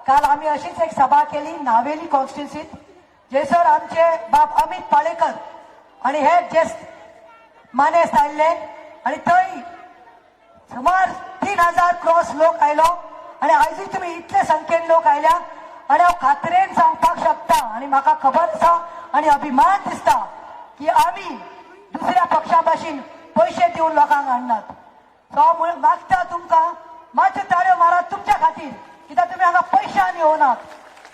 काल आम्ही अशीच एक सभा केली नावेली कॉन्स्टिट्युन्सीत जयसर आमचे बाब अमित पाळेकर आणि हे जेस्ट मानेस आयले आणि थंय सुमार 3000 क्रॉस लोक आयलो आणि आयज तुम्ही इतले संख्येन लोक आयल्या आणि हांव खात्रेन सांगपाक शकता आणि म्हाका खबर आसा आणि अभिमान दिसता की आम्ही दुसऱ्या पक्षा भाशेन पैसे दिवन लोकांक हाडनात. सो हांव मागता तुमकां मातशे ताळयो मारात तुमच्या खातीर कित्याक तुम्ही हांगा पैशान येवनात.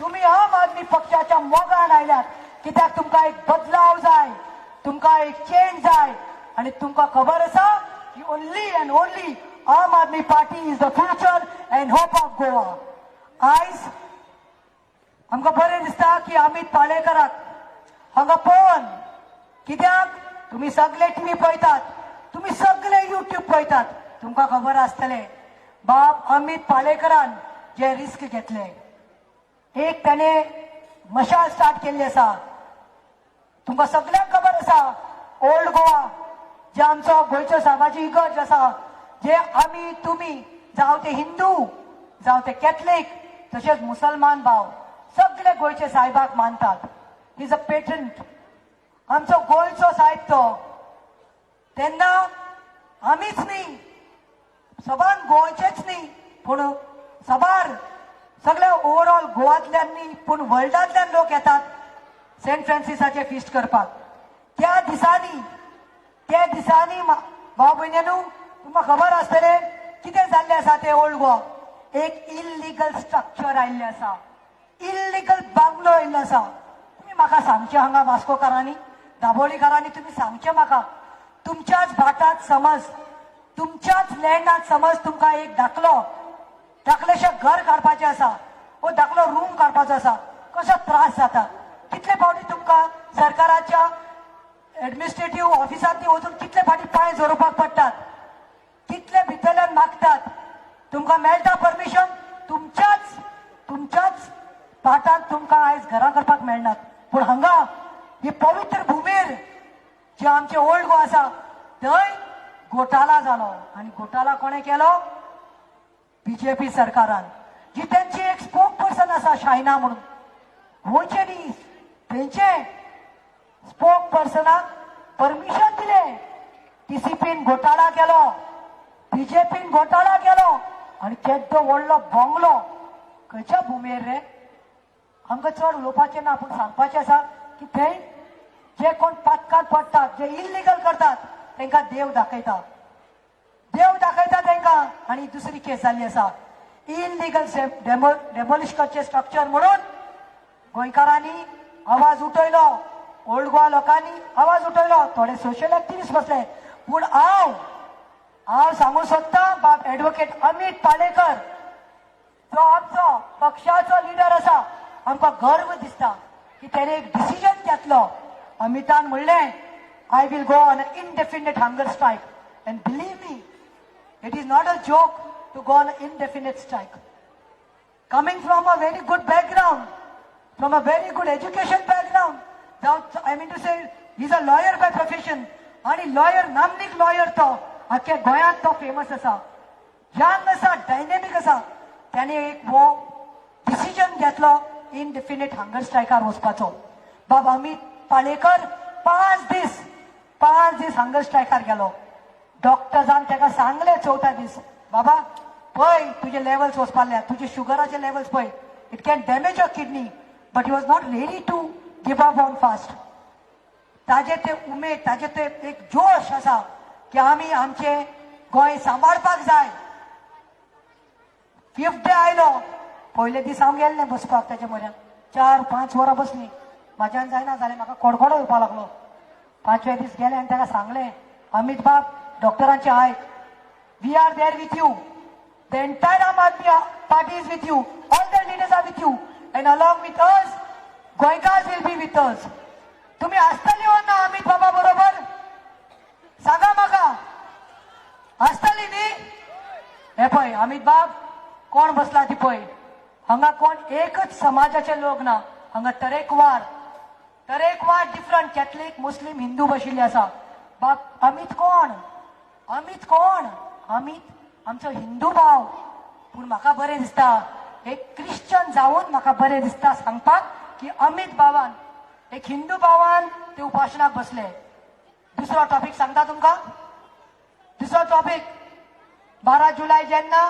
तुम्ही आम आदमी पक्षाच्या मोगान आयल्यात कित्याक तुमकां एक बदलाव जाय, तुमकां एक चेंज जाय आणि तुमकां खबर आसा की only and only Aam Aadmi party is the future and hope of Goa. आयज आमकां बरें दिसता की अमित पाळेकराक हांगा पळोवन कित्याक तुम्ही सगळे टीव्ही पळयतात, तुम्ही सगळे युट्यूब पळयतात, तुमकां खबर आसतले बाब अमित पाळेकरान जे रिस्क घेतले. एक त्याने मशाल स्टार्ट केल्ली आसा, तुमकां सगळ्यांक खबर आसा ओल्ड गोवा जे आमचो गोंयचो सामाजीक इगर्ज आसा जे आमी तुमी जावं ते हिंदू जावं ते कॅथलीक तशेंच मुसलमान भाव सगळे गोंयचे साहेबाक मानतात. इज अ पेटंट आमचो गोंयचो साहेब तो. तेन्ना आमीच न्ही सबान गोंयचेच न्ही पूण सबार सगळे ओवरऑल गोवांतल्यान न्ही पूण वर्ल्डांतल्यान लोक येतात सेंट फ्रांसिसाचे फिस्ट करपाक. त्या दिसांनी भाव भयण्यांनो तुमकां खबर आसतलें कितें जाल्लें आसा ते ओल्ड गोवा. एक इल्लिगल स्ट्रक्चर आयिल्लें आसा, इल्लिगल बांगलो आयिल्लो आसा. तुम्ही म्हाका सांगचे हांगा वास्कोकारांनी दाबोळीकारांनी तुम्ही सांगचे म्हाका तुमच्याच भाटात समज तुमच्याच लँडात समज तुमकां एक धाकलेशें घर काडपाचें आसा वो धाकलो रूम काडपाचो आसा कसो त्रास जाता. कितले फावटी तुमकां सरकाराच्या एडमिनिस्ट्रेटिव्ह ऑफिसांनी वचून कितले फावटी पांय जोडपाक पडटात, कितले भितरल्यान मागतात. तुमकां मेळटा परमिशन तुमच्याच भाटांत तुमकां आयज घरां करपाक मेळनात. पूण हांगा ही पवित्र भुमीर जे आमचे ओल्ड गोवा आसा थंय घोटाळा जालो आणि घोटाळा कोणे केलो? बीजेपी सरकारान. जी त्यांची एक स्पोक पर्सन आसा शायना म्हणून गोंयचे न्ही थंयचे स्पोक पर्सनाक परमिशन दिले. टीसीपीन घोटाळा केलो, बीजेपीन घोटाळा केलो आणि केद्दो व्हडलो बंगलो खंयच्या भुमीर रे. आमकां चड उलोवपाचें ना पूण सांगपाचें आसा की थंय जे कोण पातकात पडटात जे इल्लिगल करतात तांकां देव दाखयता तांकां. आनी दुसरी केस जाल्ली आसा इल्लिगल डेमोलिश करचे स्ट्रक्चर म्हणून गोंयकारांनी आवाज उठयलो, ओल्ड गोवा लोकांनी आवाज उठयलो, थोडे सोशल एक्टिविस्ट बसले. पूण हांव सांगूंक सोदतां बाब एडवोकेट अमित पाळेकर जो आमचो पक्षाचो लिडर आसा आमकां गर्व दिसता की तेणे एक डिसिजन घेतलो. अमितान म्हणलें I will go on a indefinite hunger strike and believe me it is not a joke to go on a indefinite strike. Coming from a very good background, from a very good education background, I mean to say he is a lawyer by profession आणि lawyer नामनीक lawyer तो आख्या गोंयांत तो famous आसा, young आसा, डायनेमीक आसा. त्याने एक वो डिसिजन घेतलो इनडेफिनेट हंगर स्ट्रायकार वचपाचो. बाब अमित पाळेकर 5 दीस हंगर स्ट्रायकार गेलो. डॉक्टर्सान ताका सांगले 4था दीस बाबा पळय तुजे लेवल्स वचपाले, तुजे शुगराचे लेवल्स पळय, it can damage your kidney. But he was not ready to give up on fast. ताजे ते उमेद, ताजे ते एक जोश आसा की आमी आमचे गोंय सांबाळपाक जाय. 5th डे आयलो, पयले दीस हांव गेल्लें बसपाक ताचे म्हऱ्यान 4-5 वरां बसलीं. म्हाज्यान जायना जालें, म्हाका कडकडो येवपाक लागलो. 5वे दीस गेले आनी ताका सांगलें अमित बाब डॉक्टरांचे आयक, we are there with you, the entire Aam Aadmi party is with you, all the leaders are with you and along with us गोंयकार्स विल बी विथ अस. तुम्ही आसतली हो ना अमित बाबा बरोबर? सांगा म्हाका, आसतली न्ही? हे पळय अमित बाब कोण बसला ती पळय. हांगा कोण एकच समाजाचे लोक ना, हांगा तरेकवार डिफरंट कॅथलीक मुस्लिम हिंदू बशिल्ले आसा. बाब अमित कोण? अमित आमचो हिंदू भाव. पूण म्हाका बरें दिसता एक क्रिश्चन जाऊन म्हाका बरें दिसता सांगपाक की अमित बाबान एक हिंदू बाबान ते उपासनाक बसले. दुसरो टॉपिक सांगता तुमका. दुसरो टॉपिक 12 जुलै जेन्ना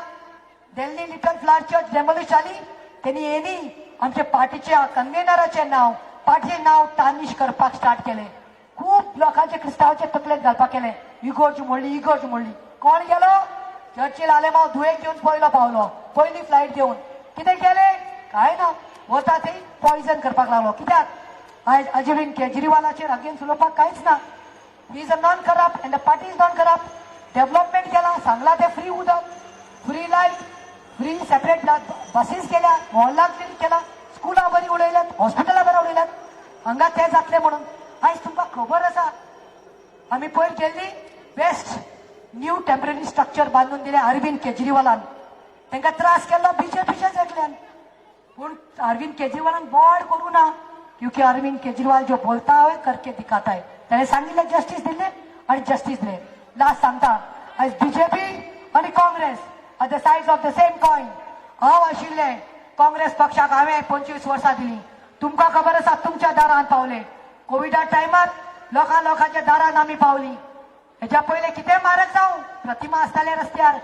Delhi little flower church demolish जाली त्यांनी येणी आमच्या पार्टीच्या कन्व्हेनराचे नाव पार्टीचे नाव टार्निश करपाक स्टार्ट केले. खूप लोकांचे क्रिस्तावाचे तकलेत घालपाक केले. इगोर्ज मोडली. कोण गेलो चर्चील आलेमाव दुयेक घेऊन पयलो पावलो. पहिली फ्लायट घेऊन कितें केले काय ना वता थंय पॉयझन करपाक लागलो. कित्याक आयज अरविंद केजरीवालाचेर अगेन्स्ट उलोवपाक कांयच ना. ही is a non corrupt end the party is non corrupt. Development केला सांगला ते फ्री उदक free light free separate buses केल्या मोहल्ला क्लिनिक केला स्कुलां बरी उडयल्यात हॉस्पिटलां बरी उडयल्यात. हांगा ते जातले म्हणून आयज तुमकां खबर आसा आमी पयर केल्ली बेस्ट न्यू टेम्पररी स्ट्रक्चर बांधून दिले अरविंद केजरीवालान. तांकां त्रास केल्लो बीजेपीच्याच एकल्यान. पूण अरविंद केजरीवालान बोर्ड करूं ना क्योंकि अरविंद केजरीवाल जो बोलता है करके दिखाता है. ताणें सांगिल्लें जस्टीस दिले आनी जस्टीस दिले. लास्ट सांगता आयज बीजेपी आनी Congress are the sides of the same coin. हांव आशिल्ले काँग्रेस पक्षाक हांवें 25 वर्सां दिली. तुमकां खबर आसा तुमच्या दारांत पावले. कोविडा टायमार लोकांच्या दारांत आमी पावली. हेच्या पयले कितें मारक जावं प्रतिमा आसताले रस्त्यार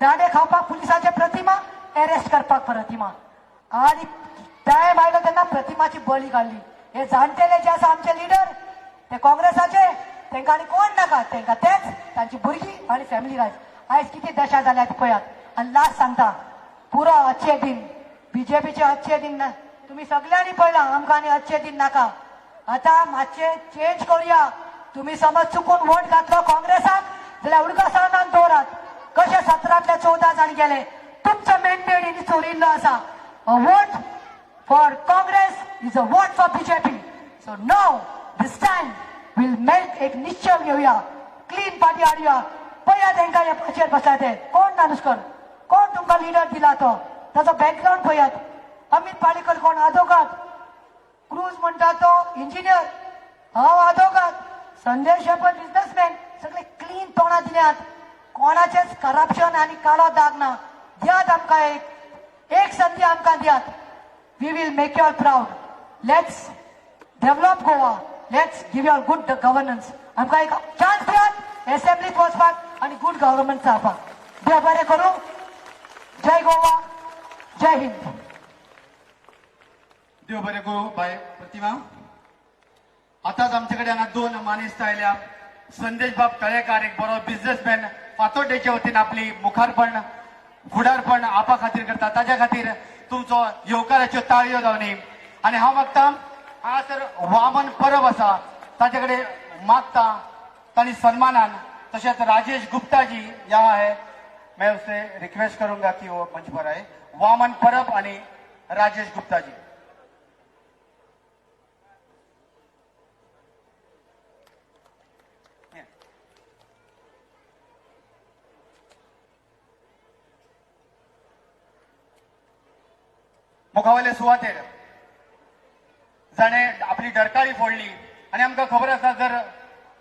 दाडे खावपाक पुलिसाचे प्रतिमा अरेस्ट करपाक प्रतिमा आणि टायम आयलो तेन्ना प्रतिमाची बळी काडली. हे जाणटेले जे आसा आमचे लिडर ते काँग्रेसाचे तांकां आनी कोण नाका तांकां तेच तांची भुरगीं आनी फॅमिली रायज. आयज किती दशा जाल्यात पळयात. आनी लास्ट सांगता पुरो अच्छे दिन बीजेपीचे अच्छे दिन ना तुम्ही सगळ्यांनी पळयलां आमकां आनी अच्छे दिन नाका. आता मातशे चेंज करूया. तुम्ही समज चुकून वोट घातलो काँग्रेसाक जाल्यार उडकासानान दवरात. कशे 17तले 14 जाण गेले. तुमचो मेंडेट हिणी चोरिल्लो आसा. A vote for Congress is a vote for BJP. So now this time will make एक निश्चय घेऊया क्लीन पार्टी हाडुया. पळया तांकां हे पाचेर बसला ते कोण नानुस्कर कोण तुमकां लिडर दिला तो ताचो बॅकग्राऊंड पळयात. अमित पालेकर कोण आदोगाद क्रूज म्हणटा तो इंजिनियर हांव आदोगाद संजय शेपट बिझनेसमॅन सगळे क्लीन तोंडां दिल्यात. कोणाचेच करप्शन आनी काळो दाग ना. दियात आमकां एक संधी आमकां दियात. We will make your proud. Let's develop Goa. Let's give your good governance. आमकां एक चान्स दियात असेंब्लीत वचपाक आनी गुड गव्हर्नमेंट जावपाक. देव बरें करूं. जय गोवा जय हिंद. देव बरें करूं बाय प्रतिमा. आताच आमच्याकडे हांगा 2 मानेस्त आयल्या. संदेश बाब तळेकार एक बरो बिझनेसमॅन फातोड्डेच्या वतीन आपली मुखारपण फुडारपण आपा खातीर करता. ताच्या खातीर तुमचो येवकाराच्यो ताळयो जावनी. आनी हांव मागता हांगासर वामन परब आसा ताचे कडेन मागता तांणी सन्मानान तशेंच राजेश गुप्ता जी यहाँ है मैं उससे रिक्वेस्ट करूंगा कि वो मंच पर आए. वामन परब आणि राजेश गुप्ता जी. मुखावयले सुवातेर जाणे आपली डरकाळी फोडली आणि आमकां खबर आसा जर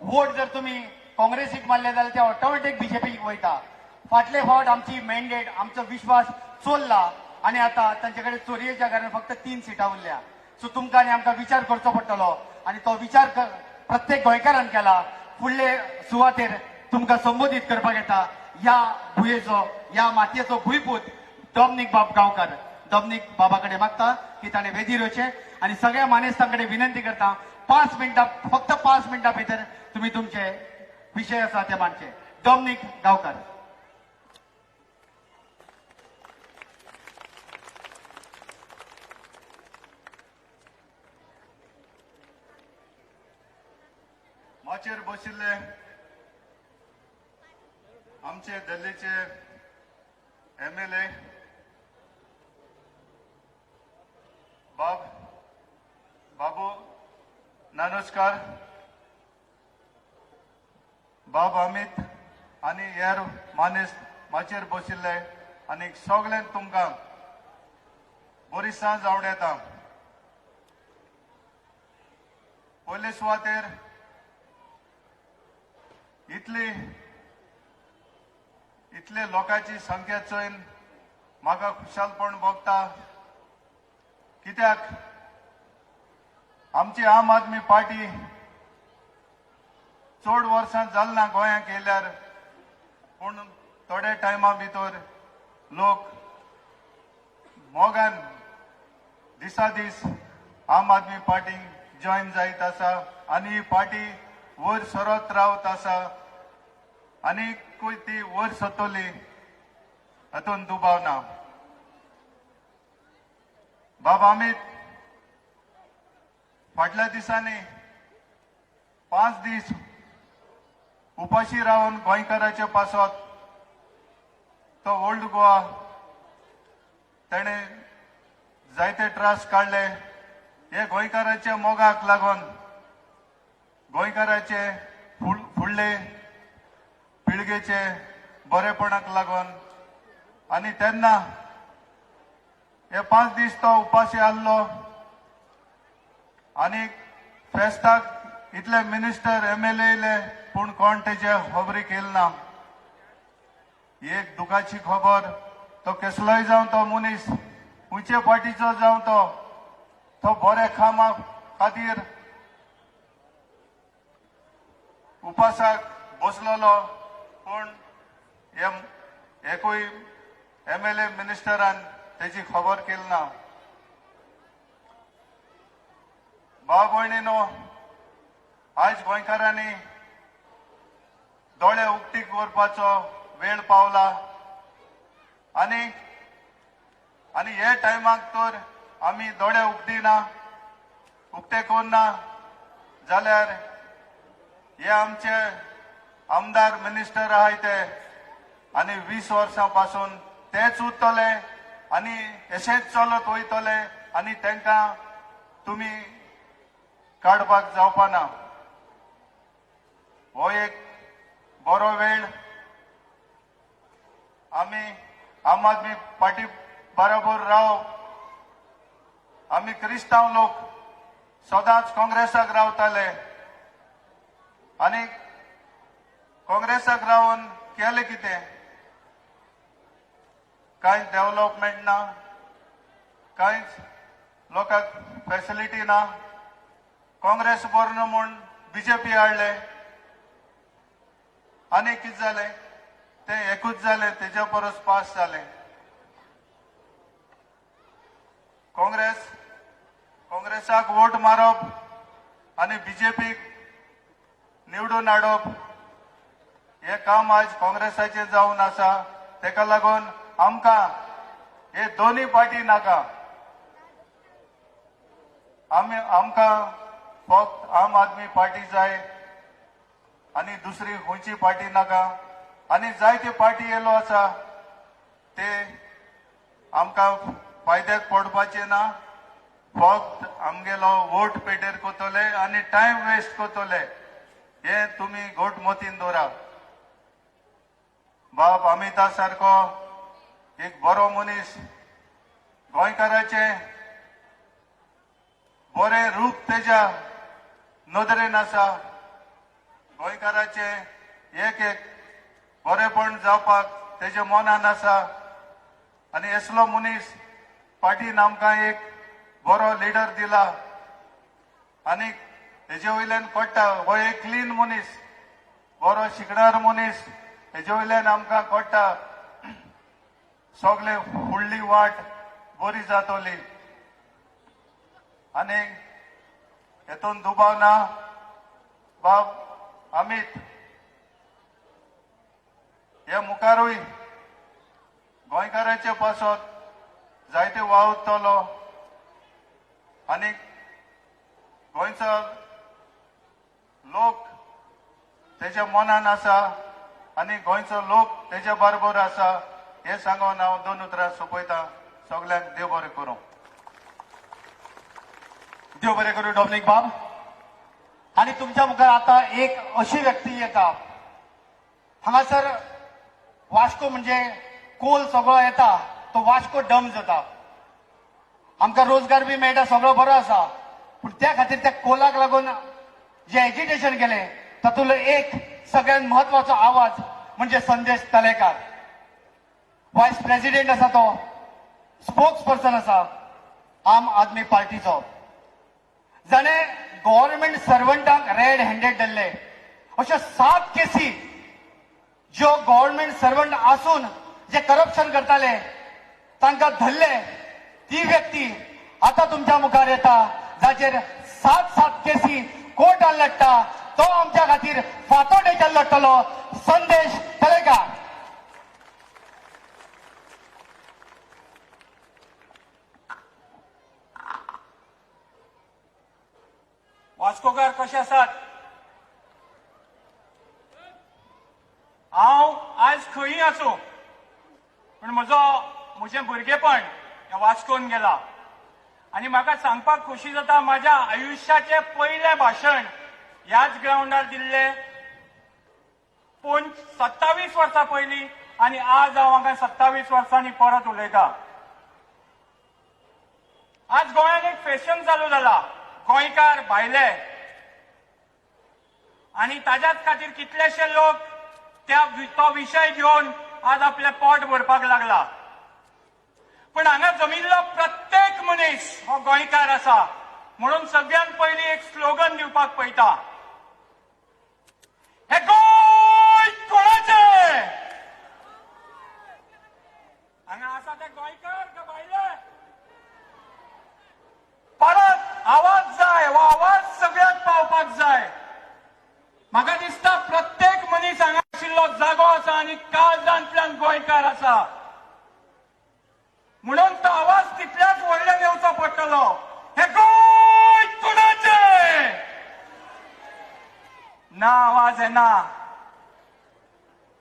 वोट जर तुम्ही काँग्रेसीक मारले जाल्यार ते ऑटोमॅटीक बीजेपीक वयता. फाटले फावट आमची मॅन्डेट आमचो विश्वास चोरला आणि आता तांच्याकडे चोरयेच्या कारण फक्त 3 सिटां उरल्या. सो तुमकां आनी आमकां विचार करचो पडटलो आणि तो विचार प्रत्येक गोंयकारान केला. फुडले सुवातेर तुमकां संबोधीत करपाक येता ह्या भुंयेचो ह्या मातयेचो भुंयपूत डॉमनीक बाब गांवकार. डॉमनीक बाबा कडेन मागता की ताणें वेदीर येवचें आणि सगळ्या मानेस्तां कडेन विनंती करता 5 मिनटां फक्त 5 मिनटां भितर तुम्ही तुमचे विषय आसा ते मांडचे. डॉमनीक गांवकार. माचेर बशिल्ले आमचे दिल्लीचे MLA बाबू नानोस्कार बाब अमित आणि हेर मानेस्त माचेर बशिल्ले आनी सगळ्यांक तुमकां बरी सांज आवड येता. पयले सुवातेर इतले लोकांची संख्या चोयन म्हाका खुशालपण भोगता, कित्याक आमची आम आदमी पार्टी चड वर्सां जालना गोंयांत येयल्यार, पूण थोड्या टायमा भितर लोक मोगान दिसा दीस आम आदमी पार्टीक जॉईन जायत आसा आनी ही पार्टी वयर सरत रावत आसा आनी ती वयर सरतली हातून दुबाव ना. बाबा अमित फाटल्या दिसांनी 5 दीस उपाशी रावन गोंयकाराचे पासत तो ओल्ड गोवा तेणे जायते त्रास काडले. हे गोंयकाराचे मोगाक लागून, गोंयकाराचे फुडले पिळगेचे बरेपणाक लागून, आनी तेन्ना हे 5 दीस तो उपाशी आसलो आनी फेस्ताक इतले मिनिस्टर MLA येयले पूण कोण तेजे खबरीक येयले ना. ही एक दुखाची खबर. तो कसलोय जावं तो मनीस, खंयचे पार्टीचो जावं तो बरे कामा खातीर उपासाक बसलोलो, पूण एकूय MLA मिनिस्टरान तेजी खबर केली ना. भाव भयणीनो, आज गोंयकारांनी दोळे उक्तीक व्हरपाचो वेळ पावला आनी हे टायमाक तर आमी दोळे उक्तीना, उक्ते कोन्ना जाल्यार हे आमचे आमदार मिनिस्टर आहाय ते आनी 20 वर्सां पासून तेच उरतले आनी अशेंच चलत वयतले आनी तांकां तुमी काडपाक जावपा ना. हो एक बरो वेळ. आमी आम आदमी पार्टी बरोबर रावप. आमी क्रिस्तांव लोक सदांच काँग्रेसाक रावताले आनी काँग्रेसाक रावन केलें कितें? कांयच डेव्हलपमेंट ना, कांयच लोकांक फॅसिलिटी ना. काँग्रेस बरो म्हूण BJP हाडले आनी कितें जालें? ते एकूच जालें, तेच्या परस पास जालें. काँग्रेसाक वोट मारप आनी BJPक निवडून हाडप हे काम आज काँग्रेसाचें जावन आसा. तेका लागून आमकां हे दोनी पार्टी नाका. आमकां फक्त आम आदमी पार्टी जाय आनी दुसरी खंयची पार्टी नाका. आनी जायते पार्टी येयलो आसा ते आमकां फायद्याक पडपाचे ना. फक्त आमगेलो वोट पेटेर कोतले आनी टायम वेस्ट कोतले. हे तुमी घोट मोतीन दवरा. बाब अमिता सारको एक बरो मनीस, गोंयकाराचे बरे रूप तेज्या नदरेन आसा. गोंयकाराचे एक बरेपण जावपाक तेजे मनान आसा आनी असलो मनीस पार्टीन आमकां एक बरो लिडर दिला आनी हेजे वयल्यान कळटा हो एक क्लीन मनीस, बरो शिकणार मनीस. हेजे वयल्यान आमकां कळटा सगळे फुडली वाट बरी जातली आनी हेतून दुबाव ना. बाब अमित हे मुखारूय गोंयकाराचे पासत जायते वावुरतलो आनी गोंयचो लोक तेज्या मनान आसा आनी गोंयचो लोक तेज्या बरोबर आसा. हे सांगून हांव 2 उतरां सोंपयता. सगल्यांक देव बरें करूं. देव बरें करूं डॉमिनिक बाब. आणि तुमच्या मुखार आता एक अशी व्यक्ती येता. हांगासर वास्को म्हणजे कोल सगळो येता तो वास्को डम जाता. आमकां रोजगार बी मेळटा, सगळो बरो आसा. पूण त्या खातीर त्या कोलाक लागून जे एजिटेशन केलें तातूंतलो एक सगळ्यात म्हत्वाचो आवाज म्हणजे संदेश तलेकार. व्हायस प्रेसिडेंट आसा तो स्पोक्स पर्सन आसा आम आदमी पार्टीचो, जाणे गव्हर्नमेंट सर्वंटांक रेड हँडेड धरले. अशो 7 केसी ज्यो गव्हर्नमेंट सर्वंट आसून जे करप्शन करताले तांकां धरले, ती व्यक्ती आता तुमच्या मुखार येता, जाचेर 7 केसी कोर्टान लढटा. तो आमच्या खातीर फांतोडेच्यान लढटलो, संदेश तळेकार. वास्कोकार कशे आसात? हांव आज खंयी आसूं, पण म्हजें भुरगेपण ह्या वास्कोन गेलां. आनी म्हाका सांगपाक खोशी जाता, म्हाज्या आयुश्याचें पयलें भाशण ह्याच ग्राउंडार दिल्लें 27 वर्सां पयलीं, आनी आज हांव हांगा 27 वर्सांनी परत उलयतां. आज गोंयांत एक फॅशन चालू जाला, गोंयकार भायले, आनी ताच्याच खातीर कितलेशे लोक तो विशय घेवन आज आपले पोट भरपाक लागला. पण हांगा जमिल्लो प्रत्येक मनीस हो गोंयकार आसा, म्हणून सगळ्यात पयलीं एक स्लोगन दिवपाक पळयता. हे गोंय कोणाचें? हांगा आसा ते गोंयकार का भायले? परत आवाज जाय, हो आवाज सगळ्याक पावपाक जाय. म्हाका दिसता प्रत्येक मनीस हांगा आशिल्लो जागो आसा आनी काळजांतल्यान गोंयकार आसा, म्हणून तो आवाज तितल्याच व्हडल्यान येवचो पडटलो. हे गोंय कोणाचें? ना आवाज येना.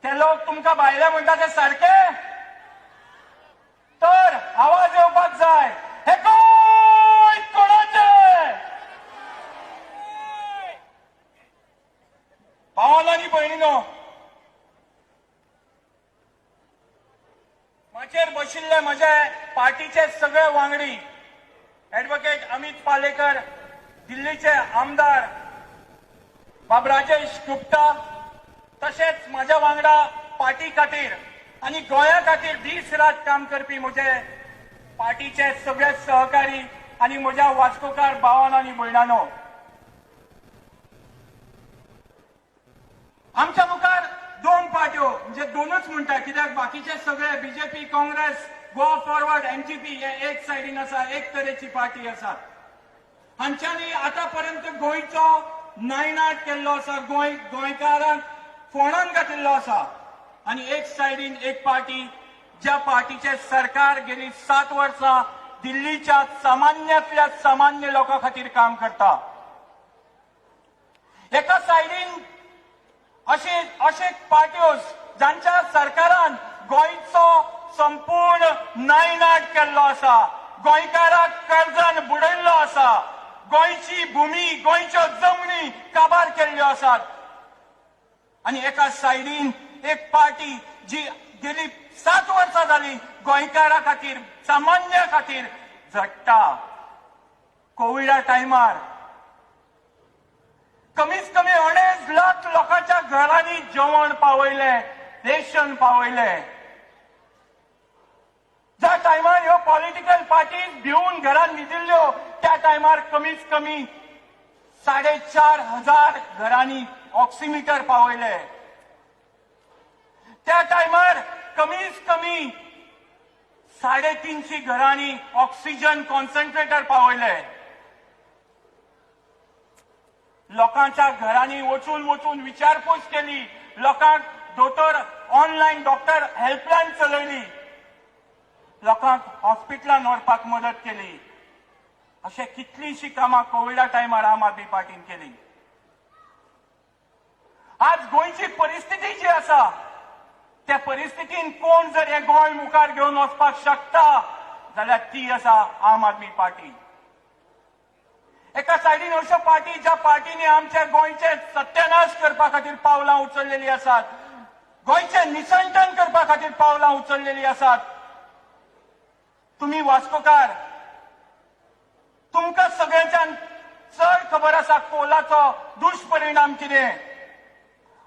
ते लोक तुमकां भायले म्हणटा ते सारखे? तर आवाज येवपाक जाय. हे गोंय कोणाचें? भावांनो आनी भयणींनो, माचेर बशिल्ले म्हजे पार्टीचे सगळे वांगडी, ॲडव्होकेट अमित पालेकर, दिल्लीचे आमदार बाब राजेश गुप्ता, तशेंच म्हाज्या वांगडा पार्टी खातीर आनी गोंया खातीर दीस रात काम करपी म्हजे पार्टीचे सगळे सहकारी आनी म्हज्या वास्कोकार भावांनो आनी भयणांनो, आमच्या मुखार 2 पार्ट्यो, म्हणजे 2च म्हणटा, कित्याक बाकीचे सगळे BJP, Congress, Goa forward, NGP हे एक सायडीन आसा, एक तरेची पार्टी आसा. हांच्यांनी आतापर्यंत गोंयचो नायनाट केल्लो आसा, गोंयकारांक फोंडान घातिल्लो आसा. आनी एक सायडीन एक पार्टी, ज्या पार्टीचे सरकार गेली 7 वर्सां दिल्लीच्या सामान्यांतल्या सामान्य लोकां खातीर काम करता. एका सायडीन अशे पार्ट्यो जांच्या सरकारान गोंयचो संपूर्ण नायनाट केल्लो आसा, गोंयकारांक कर्जान बुडयल्लो आसा, गोंयची भुमी, गोंयच्यो जमनी काबार केल्ल्यो आसात. आनी एका सायडीन एक पार्टी जी गेली 7 वर्सां जाली गोंयकारा खातीर, सामान्या खातीर झडटा. कोविडा टायमार कमीत कमी 2.5 लाख लोकांच्या घरांनी जेवण पावयलें, रेशन पावयलें. ज्या टायमार ह्यो पॉलिटिकल पार्टीज भिवून घरांत न्हिदिल्ल्यो, त्या टायमार कमीत कमी 4,500 घरांनी ऑक्सिमीटर पावयले. त्या टायमार कमीत कमी 350 घरांनी ऑक्सिजन कॉन्सन्ट्रेटर पावयले. लोकांच्या घरांनी वचून विचारपूस केली, लोकांक दोतोर ऑनलायन डॉक्टर हेल्पलायन चलयली, लोकांक हॉस्पिटलांत व्हरपाक मदत केली. अशें कितलींशीं कामां कोविडा टायमार आम आदमी पार्टीन केली. आज गोंयची परिस्थिती जी आसा, त्या परिस्थितीन कोण जर हे गोंय मुखार घेवन वचपाक शकता जाल्यार ती आसा आम आदमी पार्टी. एका सायडीन अश्यो पार्टी ज्या पार्टींनी आमच्या गोंयचे सत्यानाश करपा खातीर पावलां उचललेलीं आसात, गोंयचें निसंटन करपा खातीर पावलां उचललेलीं आसात. तुमी वास्कोकार, तुमकां सगळ्यांच्यान चड खबर आसा कोलाचो दुश्परिणाम कितें.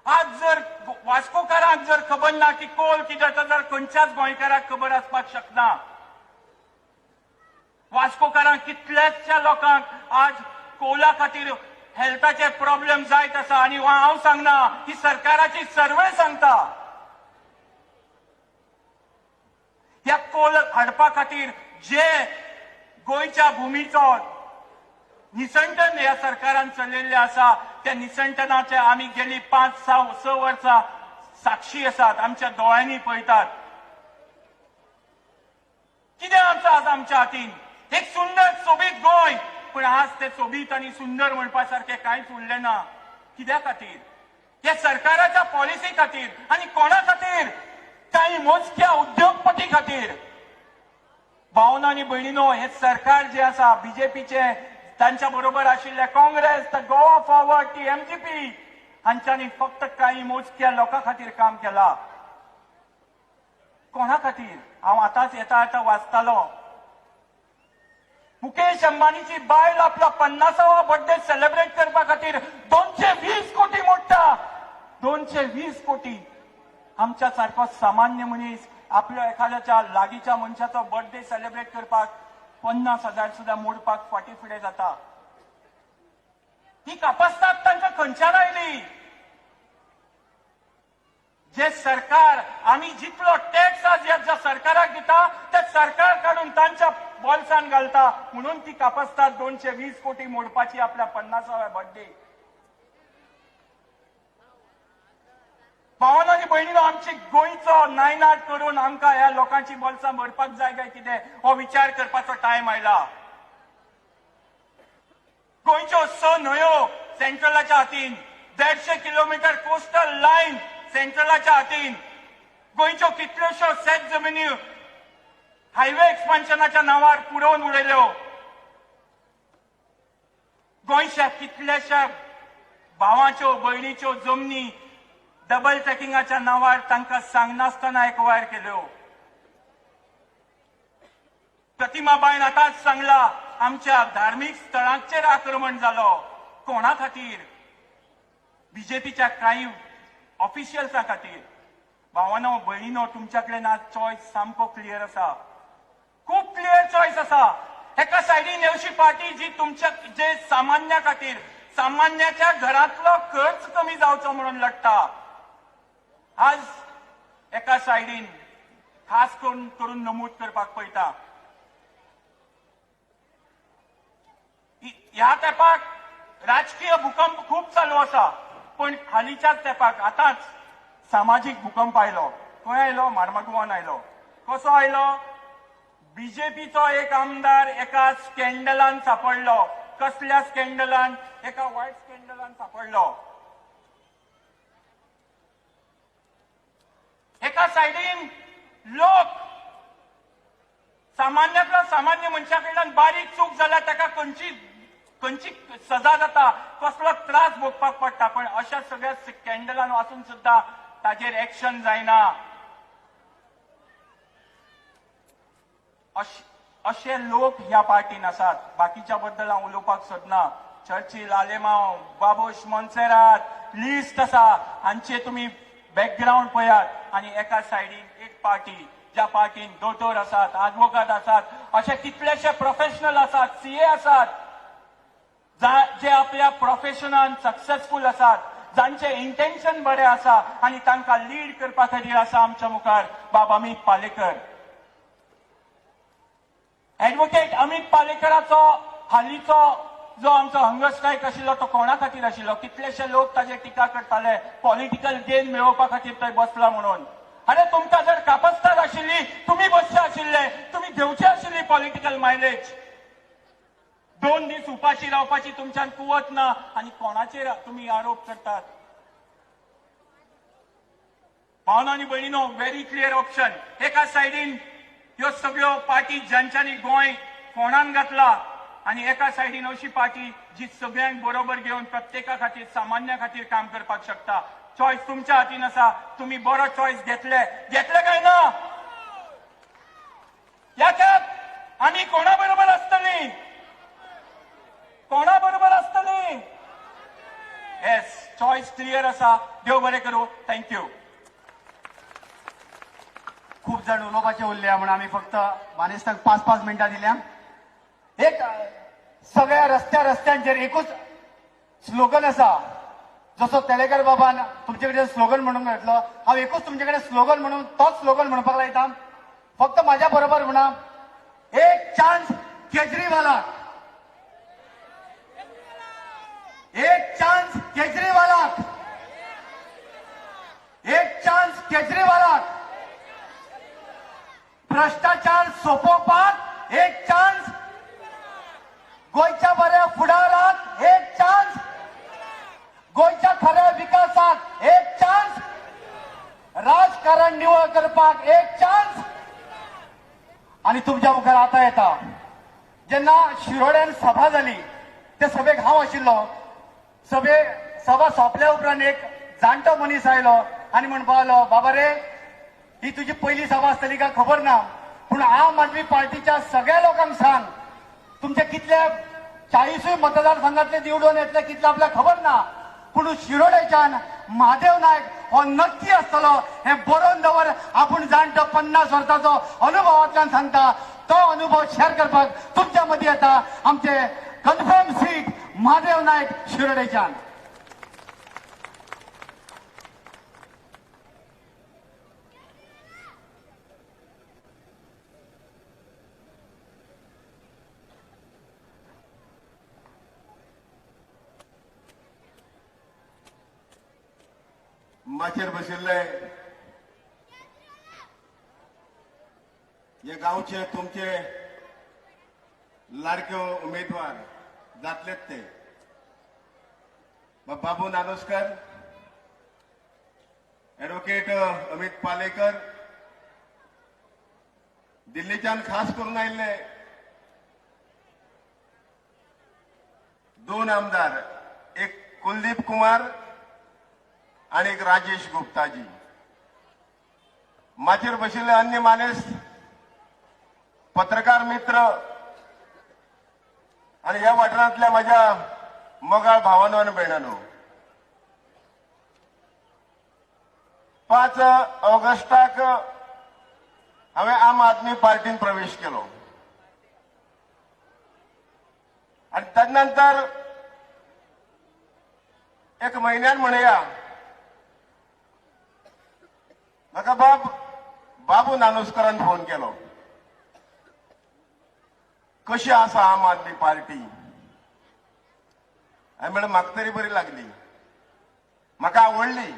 आज जर वास्कोकारांक जर खबर ना की कोल कितें, तर खंयच्याच गोंयकाराक खबर आसपाक शकना. कितल्याशा लोकांक आज कौला खातीर हेल्थाचे प्रॉब्लेम जायत आसा आनी हांव सांगना ही सरकाराची सर्वे सांगता. ह्या कोल हाडपा खातीर जे गोंयच्या भुमीचो निसंटन ह्या सरकारान चलयल्ले आसा त्या निसंटनाचे आमी गेली 5-6 वर्सां साक्षी आसात, आमच्या दोळ्यांनी पळयतात. कितें आमचा आज आमच्या हातीन एक सुंदर सोबीत गोंय, पण आज ते सोबीत आनी सुंदर म्हणपा सारखे कांयच उरले ना. कित्या खातीर? या सरकाराच्या पॉलिसी खातीर आनी कोणा खातीर? काही मोजक्या उद्योगपती खातीर. भावना आनी भयणीनो, हे सरकार जे आसा बीजेपीचे, तांच्या बरोबर आशिल्ले काँग्रेस, द गोवा फॉरवर्ड, ती एमजीपी हांच्यांनी फक्त काही मोजक्या लोकां खातीर काम केला. कोणा खातीर? हांव आतांच येता वाचतालो. मुकेश अंबानीची बायल आपला 50वा बर्थडे सेलिब्रेट करपा खातीर 220 कोटी मोडटा. 220 कोटी. आमच्या सारको सामान्य मनीस आपल्या एखाद्याच्या लागीच्या मनशाचो बर्थडे सेलिब्रेट करपाक 50,000 सुद्धा मोडपाक फाटी फुडें जाता. ही कापासतात तांकां खंयच्यान आयली? जे सरकार आमी जितलो टॅक्स आज ह्या सरकाराक दिता ते सरकार काडून तांच्या बॉल्सान घालता, म्हणून ती कापासतात 220 कोटी मोडपाची आपल्या 50व्या बर्थडे. भावना आनी भयणीनो, आमची गोंयचो नायनाट करून आमकां ह्या लोकांची बॉल्सां भरपाक जाय काय कितें हो विचार करपाचो टायम आयला. गोंयच्यो 6 न्हंयो सेंट्रलाच्या हातीन, 150 किलोमीटर कोस्टल लायन सेंट्रलाच्या हातीन, गोंयच्यो कितल्योश्यो शेत जमिनी हायवे एक्सपान्शनाच्या नांवार पुरोवन उडयल्यो. गोंयच्या कितल्याशा भावांच्यो भयणीच्यो जमनी डबल ट्रॅकिंगाच्या नांवार तांकां सांगनासतना एक्वायर केल्यो. प्रतिमाबाईन आतांच सांगला, आमच्या धार्मीक स्थळांचेर आक्रमण जालो. कोणा खातीर? बीजेपीच्या काही ऑफिशियल्सां खातीर. भावांनो भयणीनो, तुमच्या कडेन आज चॉयस सामको क्लियर आसा, खूब क्लियर चॉयस आसा. एका सायडीन अशी पार्टी जी तुमच्या जे सामान्या खातीर, सामान्याच्या घरांतलो खर्च कमी जावचो म्हणून लढटा. आज एका सायडीन खास करून नमूद करपाक पळयता, ह्या तेंपाक राजकीय भूकंप खूब चालू आसा, पण हालींच्याच तेंपाक आतांच सामाजीक भूकंप आयलो. खंय आयलो? मार्मागुवान आयलो. कसो आयलो? बीजेपीचो एक आमदार एका स्कॅन्डलान सापडलो. कसल्या स्कॅन्डलान? एका वायट स्कॅन्डलान सापडलो. एका सायडीन लोक सामान्यातल्या सामान्य मनशा कडल्यान बारीक चूक जाल्यार ताका खंयची सजा जाता, कसलो त्रास भोगपाक पडटा, पण अशा सगळ्या स्कॅन्डलान वाचून सुद्धा ताजेर एक्शन जायना. अशे लोक ह्या पार्टीन आसात. बाकीच्या बद्दल हांव उलोवपाक सोदना. चर्चिल, आलेमांव, बाबूश मोन्सेरात, लिस्ट आसा, हांचे तुमी बॅकग्राऊंड पळयात. आनी एका सायडीन एक पार्टी, ज्या पार्टीन दोतोर आसात, ॲडव्होकेट आसात, अशे कितलेशे प्रोफेशनल आसात, सीए आसात, जे आपल्या प्रोफेशनान सक्सेसफुल आसात, जांचे इंटेन्शन बरे आसा आनी तांकां लीड करपा खातीर आसा आमच्या मुखार बाब अमित पालेकर. ॲडव्होकेट अमित पालेकराचो हालींचो जो आमचो हंगर स्ट्रायक आशिल्लो तो कोणा खातीर आशिल्लो? कितलेशे लोक ताजेर टिका करताले, पॉलिटिकल गेन मेळोवपा खातीर थंय बसला म्हणून. अरे तुमकां जर कापस्ताद आशिल्ली, तुमी बसचे आशिल्ले, तुमी घेवची आशिल्ली पॉलिटिकल मायलेज. 2 दीस उपाशी रावपाची तुमच्यान कुवत ना आनी कोणाचेर तुमी आरोप करतात? भावना आनी भयणीनो, व्हेरी क्लियर ऑप्शन. एका सायडीन ह्यो सगळ्यो पार्टी ज्यांच्यांनी गोंय फोंडान घातला, आनी एका सायडीन अशी पार्टी जी सगळ्यांक बरोबर घेवन प्रत्येका खातीर, सामान्या खातीर काम करपाक शकता. चॉयस तुमच्या हातीन आसा. तुम्ही बरो चॉयस घेतले काय ना? याच्यात आम्ही कोणा बरोबर आसतली? कोणा बरोबर आसतली? येस, चॉयस क्लियर आसा. देव बरें करूं. थँक्यू. खूप जण उलोवपाचे उरल्या, म्हणून आम्ही फक्त मानेस्ताक 5-5 मिनटां दिल्या. एक सगळ्या रस्त्यांचेर एकूच स्लोगन असा, जसो तेलेकर बाबान तुमचे कडेन स्लोगन म्हणून घेतलो, हांव एकूच तुमचे कडेन स्लोगन म्हणून तोच स्लोगन म्हणपाक लायता. फक्त माझ्या बरोबर म्हणा, एक चान्स केजरीवालाक, एक चान्स केजरीवालाक, एक चान्स केजरीवालाक, भ्रष्टाचार सोंपोवपाक एक चान्स, गोंयच्या बऱ्या फुडाराक एक चान्स, गोंयच्या खऱ्या विकासाक एक चान्स, राजकारण निवळ करपाक एक चान्स. आणि तुमच्या मुखार आता येता, जेन्ना शिरोड्यान सभा जाली, त्या सभेक हांव आशिल्लो. सभा सोंपल्या उपरांत एक जाणटो मनीस आयलो आनी म्हणपाक लागलो, बाबा रे, ही तुजी पहिली सभा आसतली काय खबर ना, पूण आम आदमी पार्टीच्या सगळ्या लोकांक सांग, तुमचे कितले 40 मतदारसंघातले निवडून येतले कितले आपल्याक खबर ना, पूण शिरोडेच्यान महादेव नायक हो नक्की आसतलो हे बरोवन दवर. आपूण जाणटो 50 वर्सांचो अनुभवांतल्यान सांगता, तो अनुभव शेअर करपाक तुमच्या मदीं येता आमचे कन्फर्म सीट महादेव नायक शिरोडेच्यान. माचेर बशिल्ले हे गांवचे तुमचे लाडके उमेदवार जातलेत ते बाबू नानोस्कर, ॲडव्होकेट अमित पालेकर, दिल्लीच्यान खास करून आयिल्ले 2 आमदार, एक कुलदीप कुमार आणि एक राजेश गुप्ताजी, माचेर बशिल्ले अन्य मानेस पत्रकार मित्र आणि ह्या वाठारांतल्या माझ्या मोगाळ भावांनो आणि भयणांनो, 5 ऑगस्टाक हांवें आम आदमी पार्टीन प्रवेश केलो आणि त्यानंतर एक म्हयन्यान म्हणया म्हाका बाबू नानोस्करान फोन केलो, कशी आसा आम आदमी पार्टी. हांवें म्हणलें म्हाका तरी बरी लागली, म्हाका आवडली,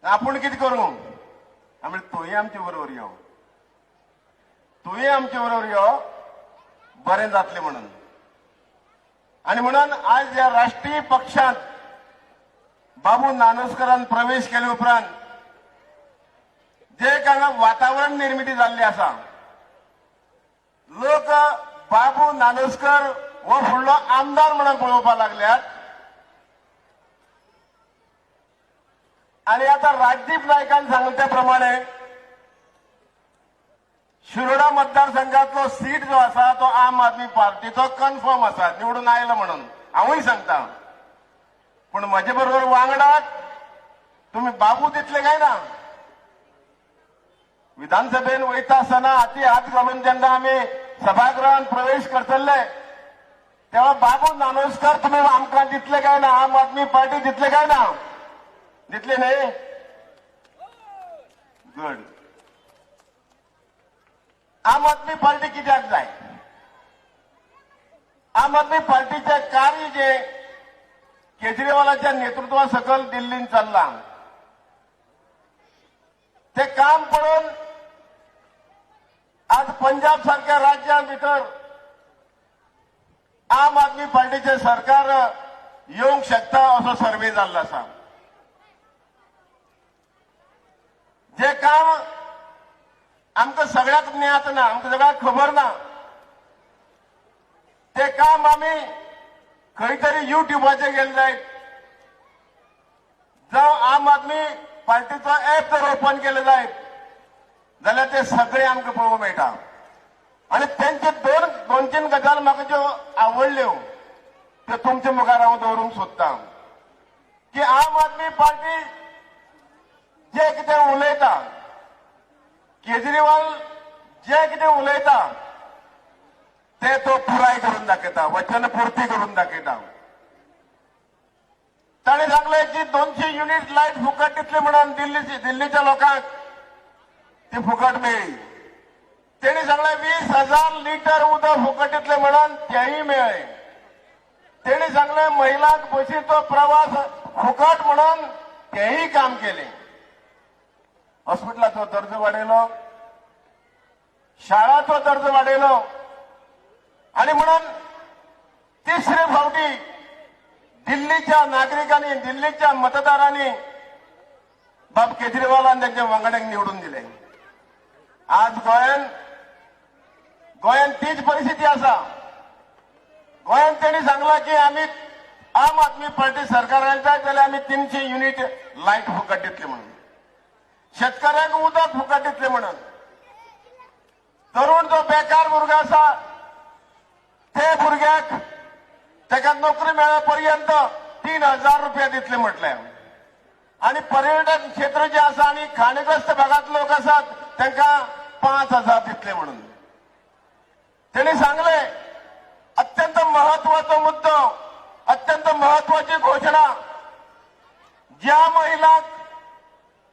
आपूण कितें करूं. हांवें म्हणलें तूंय आमचे बरोबर यो, तूंय आमचे बरोबर यो, बरें जातलें म्हणून. आणि म्हणून आज ह्या राष्ट्रीय पक्षांत बाबू नानोस्करान प्रवेश केले उपरांत जे हांगा वातावरण निर्मिती जाल्ली आसा, लोक बाबू नानोस्कर हो फुडलो आमदार म्हणून पळोवपाक लागल्यात. आणि आता राजदीप नायकान सांगले त्या प्रमाणे शिरोडा मतदारसंघातलो सीट जो आसा तो आम आदमी पार्टीचो कन्फर्म आसा, निवडून आयलो म्हणून हांवूय सांगता. पूण म्हजे बरोबर वांगडाक तुम्ही बाबू दितले काय ना. विधानसभेन वयता आसतना हाती हात घालून जेन्ना आमी सभागृहात प्रवेश करतले तेव्हा बाबू नानोस्कर तुम्ही आमकां दितले काय ना, आम आदमी पार्टी दितले काय ना, दितले न्ही. गुड. आम आदमी पार्टी कित्याक जाय. आम आदमी पार्टीचे कार्य जे केजरीवालाच्या नेतृत्वा सकल दिल्लीन चल्लां ते काम पळोवन आज पंजाब सारख्या राज्यां भितर आम आदमी पार्टीचे सरकार येवंक शकता असो सर्वे जाल्लो आसा. जे काम आमकां सगळ्याक ज्ञात ना, आमकां सगळ्याक खबर ना, ते काम आमी खंय तरी युट्यूबाचेर गेले जायत, जावं आम आदमी पार्टीचो ऍप जर ओपन केले जायत जाल्यार ते सगळे आमकां पळोवंक मेळटा. आणि त्यांचे दोन तीन गजाल म्हाका ज्यो आवडल्यो त्यो तुमचे मुखार हांव दवरूंक सोदतां की आम आदमी पार्टी जे कितें उलयता, केजरीवाल जे कितें उलयता ते तो पुराय करून दाखयता, वचनपूर्ती करून दाखयता. ताणें सांगलें की 200 युनिट लायट फुकट दितले म्हणून दिल्लीच्या लोकांक ती फुकट मेळ्ळी. तेणी सांगलें 20,000 लिटर उदक फुकट दितले म्हणून तेही मेळ्ळे. तेणी सांगलें महिलांक बसीचो प्रवास फुकट म्हणून तेही काम केले. हॉस्पिटलाचो दर्जो वाडयलो, शाळाचो दर्जो वाडयलो आणि म्हणून तिसरे फावटी दिल्लीच्या नागरिकांनी, दिल्लीच्या मतदारांनी बाब केजरीवालान त्यांच्या वांगड्यांक निवडून दिले. आज गोंयान तीच परिस्थिती आसा. गोंयान तेणी सांगला की आम्ही आम आदमी पार्टी सरकार जाय जाल्यार आम्ही 300 युनिट लायट फुकट दितले म्हणून, शेतकऱ्यांक उदक फुकट दितले म्हणून, तरुण जो बेकार भुरगो आसा ते भुरग्याक ताका नोकरी मेळ्ळे पर्यंत 3,000 रुपया दितले म्हटले. आणि पर्यटन क्षेत्र जे आसा आणि खाणग्रस्त भागात लोक आसात तांकां 5,000 दितले म्हणून तेणी सांगले. अत्यंत महत्वाचा मुद्दो, अत्यंत महत्वाची घोषणा. ज्या महिलांक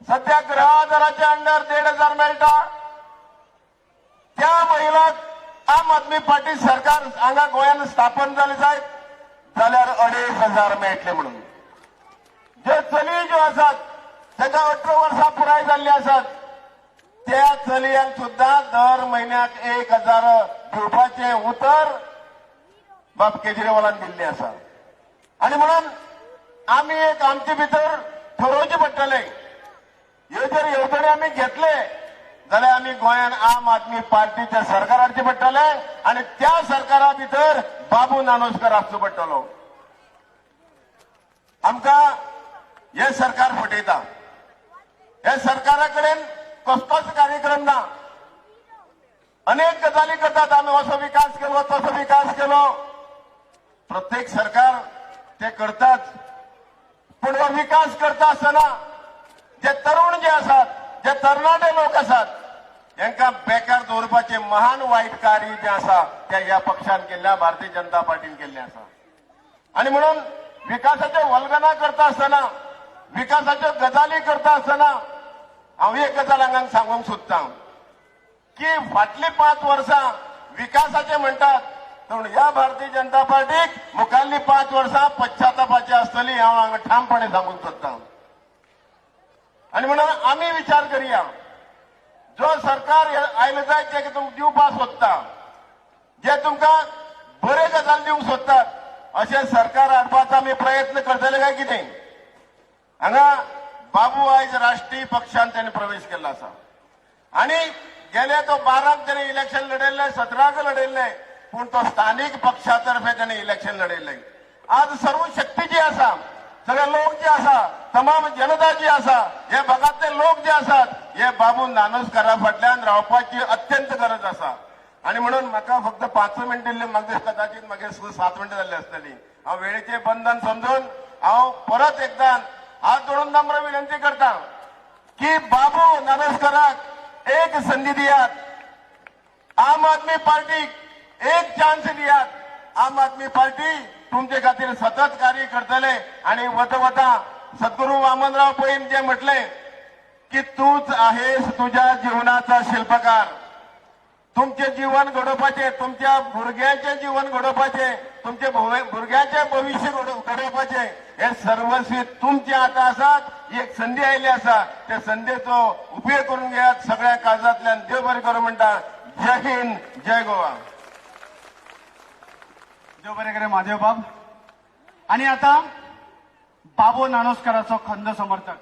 सध्या गृह आधाराच्या अंडर 1,500 मेळटा त्या महिलांक आम आदमी पार्टी सरकार हांगा गोंयान स्थापन जाले जायत जाल्यार 2,500 मेळटले म्हणून. जे चली ज्यो आसात तांकां 18 वर्सां पुराय जाल्ली आसात त्या चलयांक सुद्धा दर म्हयन्याक 1,000 दिवपाचे उतर बाब केजरीवालान दिल्ले आसा. आणि म्हणून आमी एक आमचे भितर ठरोवचे पडटले. ह्यो जर येवजणी आमी घेतले जाल्यार आमी गोंयान आम आदमी पार्टीच्या सरकार हाडचे पडटले आणि त्या सरकारा भितर बाबू नानोसकर आसचो पडटलो. आमकां हे सरकार फटयता. हे सरकारा कडेन कसलोच कार्यक्रम ना. अनेक गजाली करतात. आमी असो विकास केलो, तसो विकास केलो. प्रत्येक सरकार ते करतात. पूण हो विकास करता आसतना जे तरुण जे आसात, जे तरणाटे लोक आसात तांकां बेकार दवरपाचे महान वायट कार्य जे आसा ते ह्या पक्षान केल्लें, भारतीय जनता पार्टीन केल्लें आसा. आणि म्हणून विकासाचे वल्गना करता आसतना, विकासाच्यो गजाली करता आसतना हांव एक गजाल हांगा सांगूंक सोदतां की फाटलीं 5 वर्सां विकासाचे म्हणटात पूण ह्या भारतीय जनता पार्टीक मुखाल्लीं 5 वर्सां पश्चातापाची आसतली हांव हांगा ठामपणे सांगूंक सोदतां. आणि म्हणून आमी विचार करया. जो सरकार आयले जाय ते तुमकां दिवपाक सोदता, जे तुमकां बरे गजाल दिवंक सोदतात अशें सरकार हाडपाचो आमी प्रयत्न करतले काय कितें? हांगा बाबू आयज राष्ट्रीय पक्षान ताणें प्रवेश केल्लो आसा आणि गेले तो 12क ताणें इलेक्शन लडयल्लें, 17क लडयल्लें, पूण तो स्थानीक पक्षातर्फे ताणें इलेक्शन लडयल्लें. आज सर्व शक्ती जी आसा, सगळे लोक जे आसा, तमाम जनता जी आसा, हे भागातले लोक जे आसात हे बाबू नानोसकरा फाटल्यान रावपाची अत्यंत गरज आसा. आणि म्हणून म्हाका फक्त 5 मिनटां दिल्ली, म्हाका दिसता कदाचित म्हागे 7 मिनटां जाल्ली आसतली. हांव वेळेचें बंधन समजून हांव परत एकदा हात जोडून नम्र विनंती करता की बाबू नानोसकराक एक संधी दियात. आम आदमी पार्टीक एक चान्स दियात. आम आदमी पार्टी तुमचे खातीर सतत कार्य करतले आणि वता सद्गुरू वामनराव पैन जे म्हटले की तूच आहेस तुझ्या जीवनाचा शिल्पकार. तुमचे जीवन घडोवपाचे, तुमच्या भुरग्याचे जीवन घडोवपाचे, तुमचे भुरग्याचे भविष्य घडोवपाचे हे सर्वस्वी तुमच्या हातात आसात. एक संधी आयली आसा, त्या संधीचो उपयोग करून घेयात. सगळ्या काळजांतल्यान देव बरें करूं म्हणटा. जय हिंद, जय गोवा. देव बरें करे महादेव बाब. आणि आता बाबू नानोसकराचो खंद समर्थक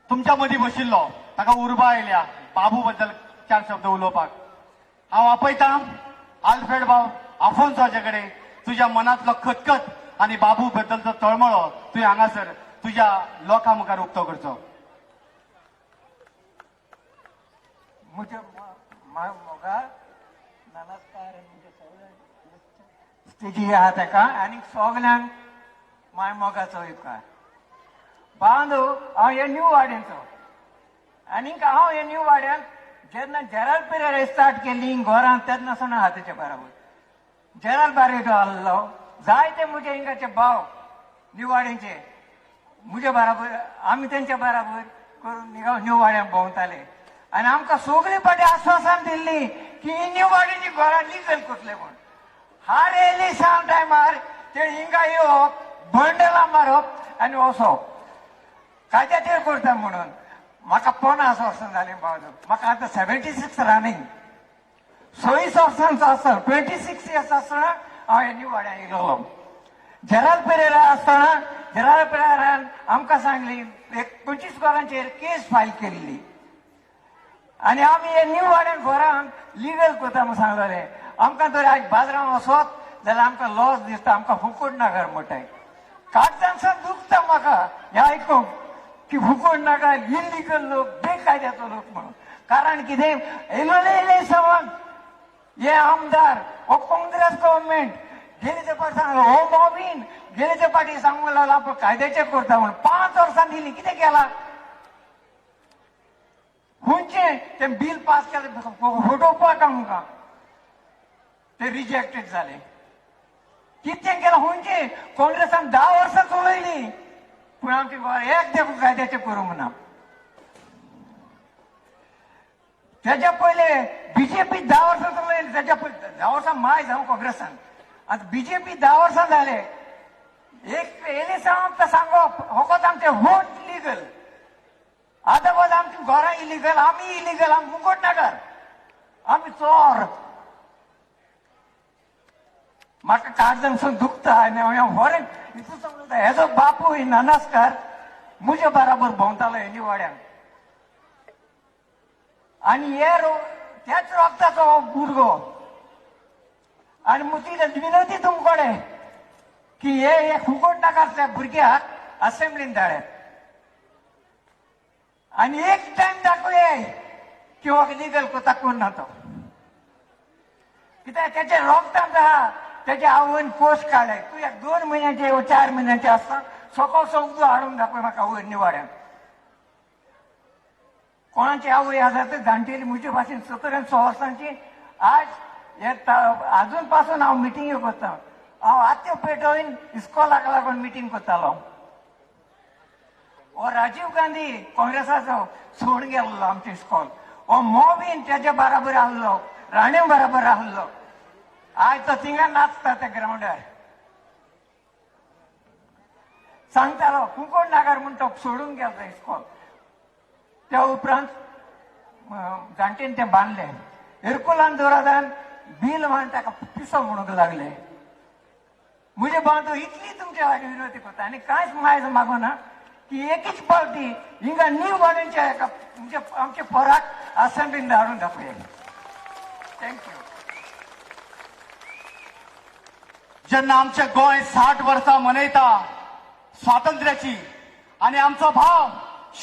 तुमच्या मदीं बशिल्लो, ताका उर्बा आयल्या बाबू बद्दल 4 शब्द उलोवपाक. हांव आपयतां आल्फ्रेड भाव आफोन्साचे कडेन. तुज्या मनांतलो खतखत आनी बाबू बद्दलचो तळमळो तुवें हांगासर तुज्या लोकां मुखार उक्तो करचो. मुझे मोगा नमस्कार म्हणजे सगळ्यांक स्टेजी आहा ताका आनी सगल्यांक माय मोगाचो उपकार. बांदू हांव हे न्यू वाड्याचो आनीक हांव हे न्यू वाड्यान जेन्ना जेराल पिरियड स्टार्ट केली घरांत तेन्नासून आहा तेच्या बरोबर जेराल बारेटो आहलो जायते मुजे हिंगाचे भाव निवाड्यांचे मुजे बरोबर आमी तेंच्या बरोबर करून निवाड्यां भोंवताले आनी आमकां सगळी पाटी आश्वासन दिल्ली की ही निवाड्याची घरां लिगल करतले म्हूण हार येयली सांग टायमार ते हिंगा येवप बंडलां मारप आनी वचप कायद्याचेर करता म्हणून म्हाका 50 वर्सां जालीं बाबा म्हाका आतां 76 रनिंग 26 वर्सांचो आसता 26 इयर्स आसतना हांव ह्या निवाड्या येयलोलो जेराल पेरेरा आसतना जेराल पेरेरान आमकां सांगली 25 घरांचेर केस फायल केल्ली आनी आमी हे निवाड्या घरांक लिगल करता म्हणून सांगलेलें आमकां तर आज बाजारांत वचत जाल्यार आमकां लॉस दिसता आमकां फुकट नागर म्हणटाय कागदांसान दुखता म्हाका हें आयकूंक की फुकट नाका इलिगल लोक बेकायद्याचो लोक म्हणून कारण कितें येयले सवंग हे आमदार हो काँग्रेस गव्हर्नमेंट गेले ते फावटी सांगलो हो मॉबीन गेले ते फावटी सांगूंक लागलो आपण कायद्याचेर करता म्हणून 5 वर्सां दिली कितें केला खंयचे ते बील पास केलें फटोवपाक आमकां ते रिजेक्टेड जाले कितें केलां खंयचे काँग्रेसान 10 वर्सां चलयली पूण आमची एक देखून कायद्याचें करूंक ना तेच्या पयले बीजेपी 10 वर्सां चलयली तेच्या पयलीं 10 वर्सां माय जावं काँग्रेसान आतां बीजेपी 10 वर्सां जाले एक एलिसांक सांगप होकोच आमचे वोट लिगल आतां आमची घरां इलिगल आमी इलिगल आमी मुकट नाकार आमी चोर म्हाका काळजांसून दुखता आनी हांवें व्हरें हितून समजता हेजो बापूय नानासकार म्हजे बराबर भोंवतालो हे निवाड्यांक आनी हे त्याच रोगताचो हो भुरगो आनी म्हजी विनंती तुमचे कडेन की हे फुकट नाकातल्या भुरग्याक असेंब्लीन धाडयात आनी एक टायम दाखोवया की हो लिगल कोता कोण ना तो कित्याक तेचे रोगतांत आहा तेच्या आवयन पोस्ट काडले तूं एक 2 म्हयन्याचे वा 4 म्हयन्याचे आसता सकाळ सगळो हाडून दाखय म्हाका वयर निवाड्यान कोणाची आवय आसा ती जाणटेली म्हजे भाशेन 17 वर्सांची आज हे अजून पासून हांव मिटींग करता हांव आत्यो पेटोवन इस्कॉलाक लागून मिटींग करतालो हो राजीव गांधी काँग्रेसाचो सोडून गेल्लो आमचे इस्कॉल हो मॉबीन तेच्या बराबर आहलो राणे बराबर आहलो आज तो थिंगा नाचता त्या ग्राउंडार सांगतालो फुकट नाकार म्हूण तो सोडून गेलो इस्कॉल त्या उपरांत जाणटेन तें बांदलें इरकुलान दोरादान बील व्हान ताका पिसो म्हणूंक लागले म्हजे बांदू इतली तुमच्या लागीं विनंती करता आनी कांयच मायज मागोना की एकच पावटी हिंगा नीव वाड्यांच्या हेका म्हणजे आमच्या पोराक असेंब्लीन धाडून दाखया थँक्यू जेन्ना आमचे गोंय 60 वर्सां मनयता स्वातंत्र्याची आणि आमचो भाव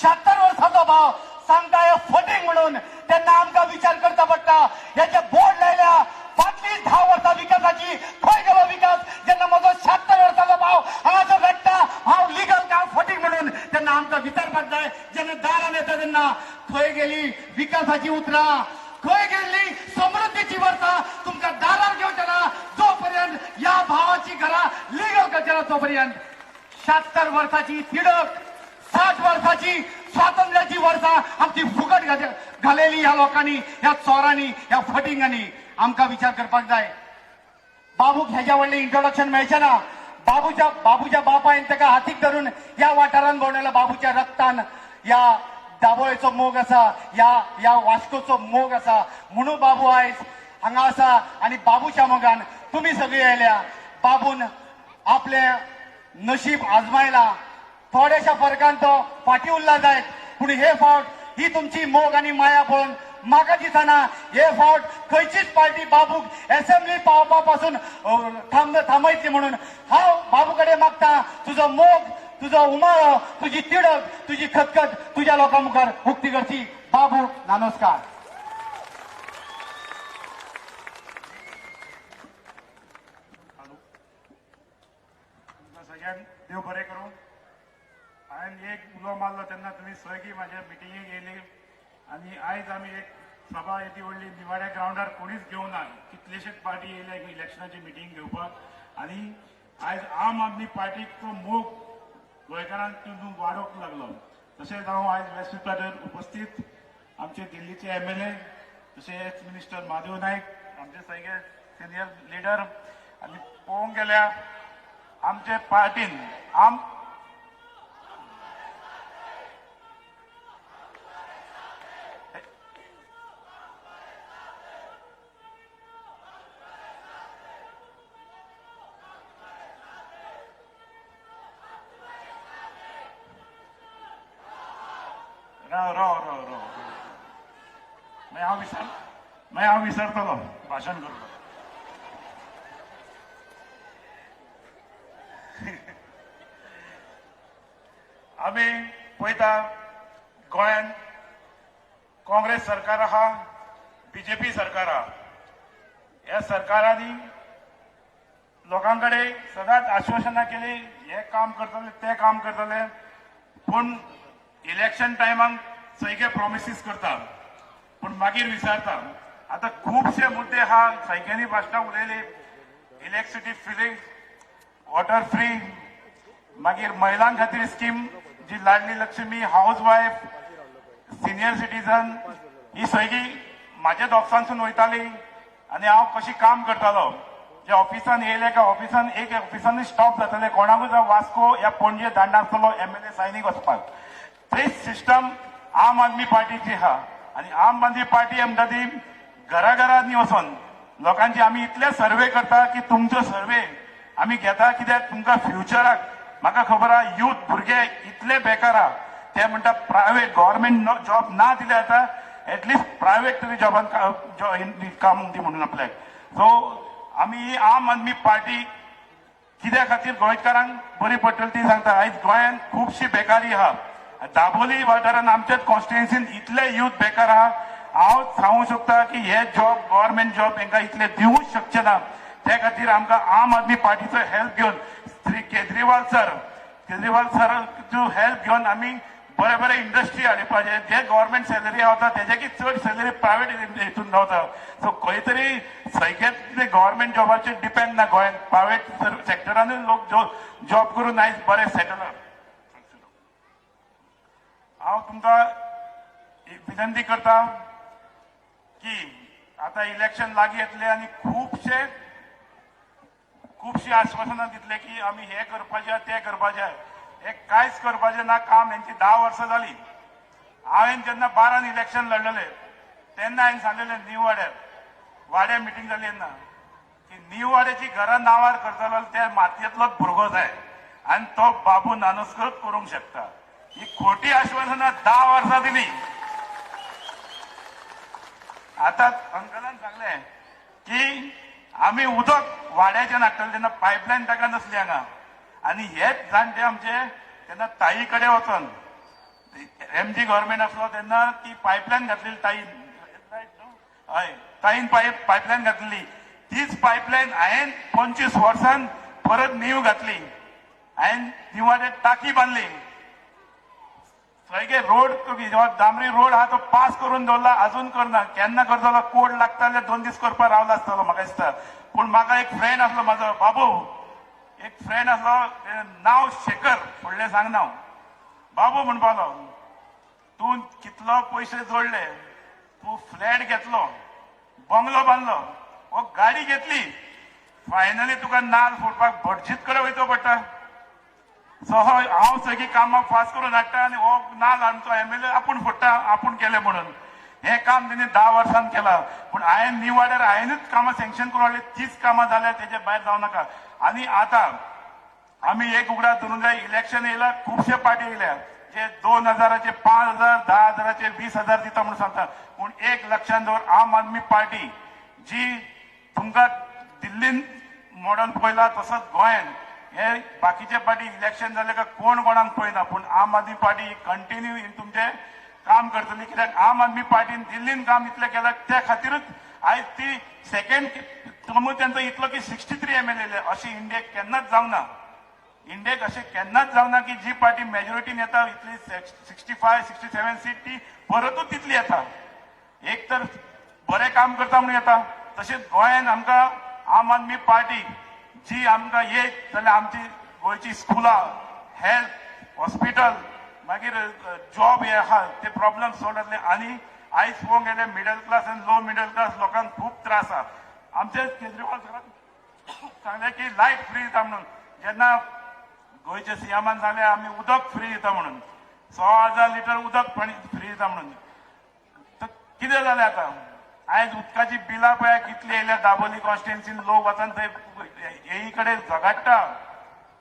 76 वर्सांचो भाव सांगता हे फटींग म्हणून तेन्ना आमकां विचार करचा पडटा हेचे बोर्ड लायल्या फाटली 10 वर्सां विकासाची खंय गेलो विकास जेन्ना म्हजो 76 वर्सांचो भाव हांगासर घडटा हांव लिगल काम फटींग म्हणून तेन्ना आमकां विचारपाक जाय जेन्ना दारान येता तेन्ना खंय गेली विकासाची उतरां खंय गेल्ली समृद्धीची वर्सां तुमकां दारार घेवचें ना जोपर्यंत ह्या भावाची घरां लिगल करचे ना तोपर्यंत 76 वर्साची तिडक 60 वर्साची स्वातंत्र्याची वर्सां आमची फुकट घालेली ह्या लोकांनी ह्या चोरांनी ह्या फटिंगांनी आमकां विचार करपाक जाय बाबूक हेज्या व्हडलें इंट्रोडक्शन मेळचें ना बाबूच्या बापायन ताका हातीक धरून ह्या वाठारांत भोंवडायला बाबूच्या रक्तान ह्या दाबोळेचो मोग आसा ह्या वास्कोचो मोग आसा म्हणून बाबू आयज हांगा आसा आनी बाबूच्या मोगान तुमी सगळीं आयल्या बाबून आपले नशीब आजमायला थोड्याशा फरकान तो फाटी उरला जायत पूण हे फावट ही तुमची मोग आनी माया पळोवन म्हाका दिसना हे फावट खंयचीच पार्टी बाबूक असेंब्ली पावपा पासून थांबयतली म्हणून हांव बाबू कडेन मागता तुजो मोग तुजो उमाळो तुजी तिडक तुजी खतखत तुज्या लोकां मुखार उक्ती करची बाबू नमस्कार सगळ्यांक देव बरें करूं हांवें एक उलो मारलो तेन्ना तुमी सगळीं म्हाज्या मिटिंगेक येयली आनी आयज आमी एक सभा येती व्हडली निवाड्या ग्राउंडार कोणीच घेवना, कितलेशेच पार्टी येयल्या इलेक्शनाची मिटींग घेवपाक आनी आयज आम आदमी पार्टीक तो मोग गोंयकारांक तितून वाडोवंक लागलो. तशेंच हांव आयज व्यासपीठाचेर उपस्थित आमचे दिल्लीचे MLA तशेंच मिनिस्टर महादेव नायक, आमचे सगळे सिनियर लिडर आनी पळोवंक गेल्यार आमचे पार्टीन रो मागीर हांव विसरतलो भाशण करपाक. आमी पळयता गोंयांत काँग्रेस सरकार आहा, BJP सरकार आहा. ह्या सरकारांनी लोकां कडेन सदांच आश्वासनां केली, हे काम करतले ते काम करतले, पूण इलेक्शन टायमाक सैके प्रॉमिसीस करता पूण मागीर विसरता. आता खुबशे मुद्दे आहा, सैक्यांनी भाशणां उलयली, इलेक्ट्रिसिटी फ्री, वॉटर फ्री, मागीर महिलां खातीर स्कीम जी Ladli Laxmi, house wife, senior citizen, ही सगळी म्हाज्याच ऑफिसांसून वयताली आनी हांव कशी काम करतालो. जे ऑफिसान येयले काय ऑफिसान एक ऑफिसान स्टॉप जातले, कोणाकूच वास्को या पणजे धाडनासतलो MLA सायनीक वचपाक. तेच सिस्टम आम आदमी पार्टीची आहा आनी आम आदमी पार्टी म्हणटा ती घराघरांनी वचून लोकांची आमी इतले सर्वे करता की तुमचो सर्वे आमी घेता, कित्याक तुमकां फ्युचराक म्हाका खबर आहा यूथ भुरगे इतले बेकार आहा, ते म्हणटा प्रायव्हेट गव्हर्मेंट जॉब ना दिले जाता, एटलिस्ट प्रायव्हेट तरी जॉबान काम दी म्हणून आपल्याक. सो आमी आम आदमी पार्टी कित्या खातीर गोंयकारांक बरी पडटली ती सांगता. आयज गोंयांत खुबशी बेकारी आहा, दाबोली वाठारांत आमच्याच कॉन्स्टिट्युएन्सीन इतले यूथ बेकार आहा. हांव सांगूंक सोदता की हे जॉब गव्हर्मेंट जॉब हांकां इतले दिवूंच शकचे ना. त्या खातीर आमकां आम आदमी पार्टीचो हेल्प घेवन श्री केजरीवाल सर हेल्प घेवन आमी बरे बरे इंडस्ट्री हाडपाचे, जे गव्हर्मेंट सॅलरी गावता तेज्याकी चड सॅलरी प्रायव्हेट हितून गावता. सो खंय तरी सगळेच गव्हर्मेंट जॉबाचेर डिपेंड ना. गोंयांत प्रायव्हेट सॅक्टरानूय लोक जॉब करून आयज बरे सेटल आहा. हांव तुमकां विनंती करता की आता इलेक्शन लागीं येतले आनी खुबशी आश्वासनां दितले की आमी हे करपाचें ते करपाचें. हे कांयच करपाचें ना काम. हेंची 10 वर्सां जालीं. हांवें जेन्ना 12 इलेक्शन लढलेले तेन्ना हांवें सांगलेलें न्यू वाड्यार मिटींग जाली तेन्ना की न्यू वाड्याची घरां नांवार करतलो त्या मातयेंतलोच भुरगो जाय आनी तो बाबू नानोस्करच करूंक शकता. ही खोटी आश्वासनां 10 वर्सां दिली. आता अंकलान सांगले की आमी उदक वाड्याच्यान हाडटले तेन्ना पायपलायन ताका नसली हांगा आनी हेच जाणटे आमचे तेन्ना ताई कडेन वचून MG गव्हर्मेंट आसलो तेन्ना ती पायपलायन घातलेली ताईन पायपलायन घातलेली. तीच पायपलायन हांवें 25 वर्सान परत नीव घातली. हांवें निवाडे टाकी बांदली. सगळे रोड डांबरी रोड आहा तो पास करून दवरला, अजून करना. केन्ना करतलो कोड लागता जाल्यार 2 दीस करपाक रावला आसतलो म्हाका दिसता. पूण म्हाका एक फ्रेंड आसलो म्हाजो बाबू, एक फ्रेंड आसलो नांव शेखर, फुडलें सांगना. बाबू म्हणपालो तूं कितलो पयशे जोडले, तूं फ्लॅट घेतलो, बंगलो बांदलो, वो गाडी घेतली, फायनली तुका नाल फोडपाक भटजीत कडेन वयचो पडटा. सो हांव सगळी कामां फास्ट करून हाडटा आनी हो नाल आमचो MLA आपूण फोडटा, आपूण केलें म्हणून. हे काम तेणी 10 वर्सान केलां. पूण हांवें न्यू वाड्यार हांवेंनूच कामां सँक्शन करून हाडली. तीच कामां जाल्यार तेजे भायर जावं नाका. आनी आतां आमी एक उगडास धरूंक जाय, इलेक्शन येयला, खुबशे पार्टी येयल्या जे 2000चे 5000, 10,000चे 20,000 दिता म्हणून सांगता. पूण एक लक्षांत दवर, आम आदमी पार्टी जी तुमकां दिल्लीन मॉडल पळयला तसोच गोंयांत हे बाकीचे पार्टी इलेक्शन जाले काय कोण कोणाक पळयना. पूण आम आदमी पार्टी कंटिन्यू तुमचे काम करतली. कित्याक आम आदमी पार्टीन दिल्लीन काम इतलें केलां त्या खातीरच आयज ती सेकंड टर्म तेंचो इतलो की 63 MLA येयले. अशें इंडियेक केन्नाच जावना. इंडियेक अशें केन्नाच जावना की जी पार्टी मेजॉरिटीन येता इतली 65-67 सीट ती परतूच तितली येता. एक तर बरें काम करता म्हणून येता, तशेंच गोंयांत आमकां आम आदमी पार्टी जी आमकां येत जाल्यार आमची गोंयची स्कुलां, हेल्थ, हॉस्पिटल, मागीर जॉब हे आहा ते प्रॉब्लेम सॉल्व जातले. आनी आयज पळोवंक गेल्यार मिडल क्लास आनी लो मिडल क्लास लोकांक खूब त्रास आहा. आमचे केजरीवाल सरान सांगले की लायट फ्री दिता म्हणून. जेन्ना गोंयच्या सीएमान सांगले आमी उदक फ्री दिता म्हणून, 6,000 लिटर उदक फ्री दिता म्हणून. तर कितें जालें आतां? आयज उदकाची बिलां पळय कितली येयल्या. दाबोली कॉन्स्टिट्युन्सीन लोक वचून थंय हे कडेन झगडटा.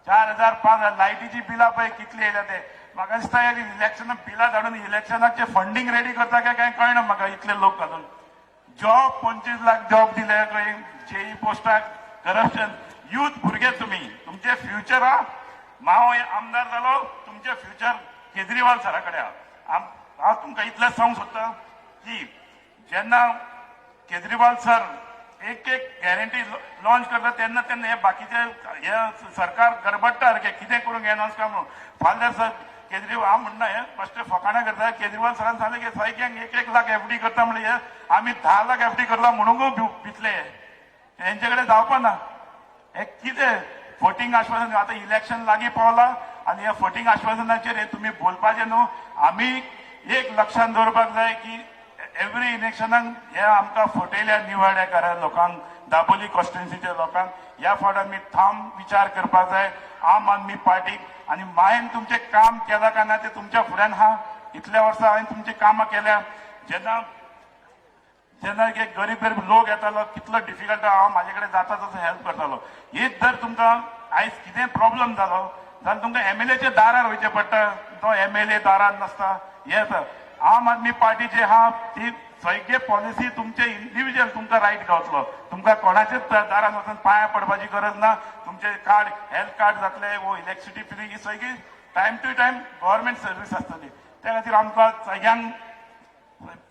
4,000 5,000 लायटीची बिलां पळय कितली येयल्या ते. म्हाका दिसता इलेक्शनाक बिलां धाडून इलेक्शनाचे फंडींग रेडी करता काय काय कळना म्हाका. इतले लोक घालून जॉब 25 लाख जॉब दिले खंय जेई पोस्टाक. करप्शन. यूथ भुरगे तुमचे फ्युचर हा. हांव आमदार जालो, तुमचे फ्युचर केजरीवाल सरा कडेन आहा. हांव तुमकां इतलेंच सांगूंक सोदतां की जेन्ना केजरीवाल सर एक गॅरंटी लॉन्च करता तेन्ना तेन्ना हे बाकीचे हे सरकार गडबडटा कितें करूंक येनास काय म्हणून. फाल्यां सर केजरीवाल हांव म्हणना हे फस्ट फकाणां करता. केजरीवाल सरान सांगलें की सैक्यांक 1 लाख एफडी करता म्हणलें. हे आमी 10 लाख एफडी करता म्हणून भितले. हेंचे कडेन जावपा ना. हे कितें फटींग आश्वासन. आतां इलेक्शन लागीं पावला आनी ह्या फटींग आश्वासनाचेर हे तुमी बोलपाचें न्हू. आमी एक लक्षांत दवरपाक जाय की एव्हरी इलेक्शनाक हे आमकां फटयल्या निवडणेकारां लोकांक, दाबोली कॉन्स्टिट्युन्सीच्या लोकांक. ह्या फावट आमी ठाम विचार करपाक जाय आम आदमी पार्टीक. आनी हांवें तुमचें काम केलां काय ना तें तुमच्या फुड्यान आहा. इतल्या वर्सां हांवें तुमचीं कामां केल्या. जेन्ना एक गरीब लोक येतालो कितलो डिफिकल्ट हांव म्हाजे कडेन जाता तसो हेल्प करतालो. हेच जर तुमकां आयज कितें प्रॉब्लेम जालो जाल्यार तुमकां एमएलएच्या दारार वयचें पडटा. तो एमएलए दारार नासता. हे आम आदमी पार्टी जी आहा ती सगळे पॉलिसी तुमचे इंडिव्हिज्युअल तुमकां रायट गावतलो. तुमकां कोणाचेच दारान वचून पांयां पडपाची गरज ना. तुमचे कार्ड हेल्थ कार्ड जातले वो इलेक्ट्रिसिटी फ्री ही सगळी time to time government service आसतली. त्या खातीर आमकां सगळ्यांक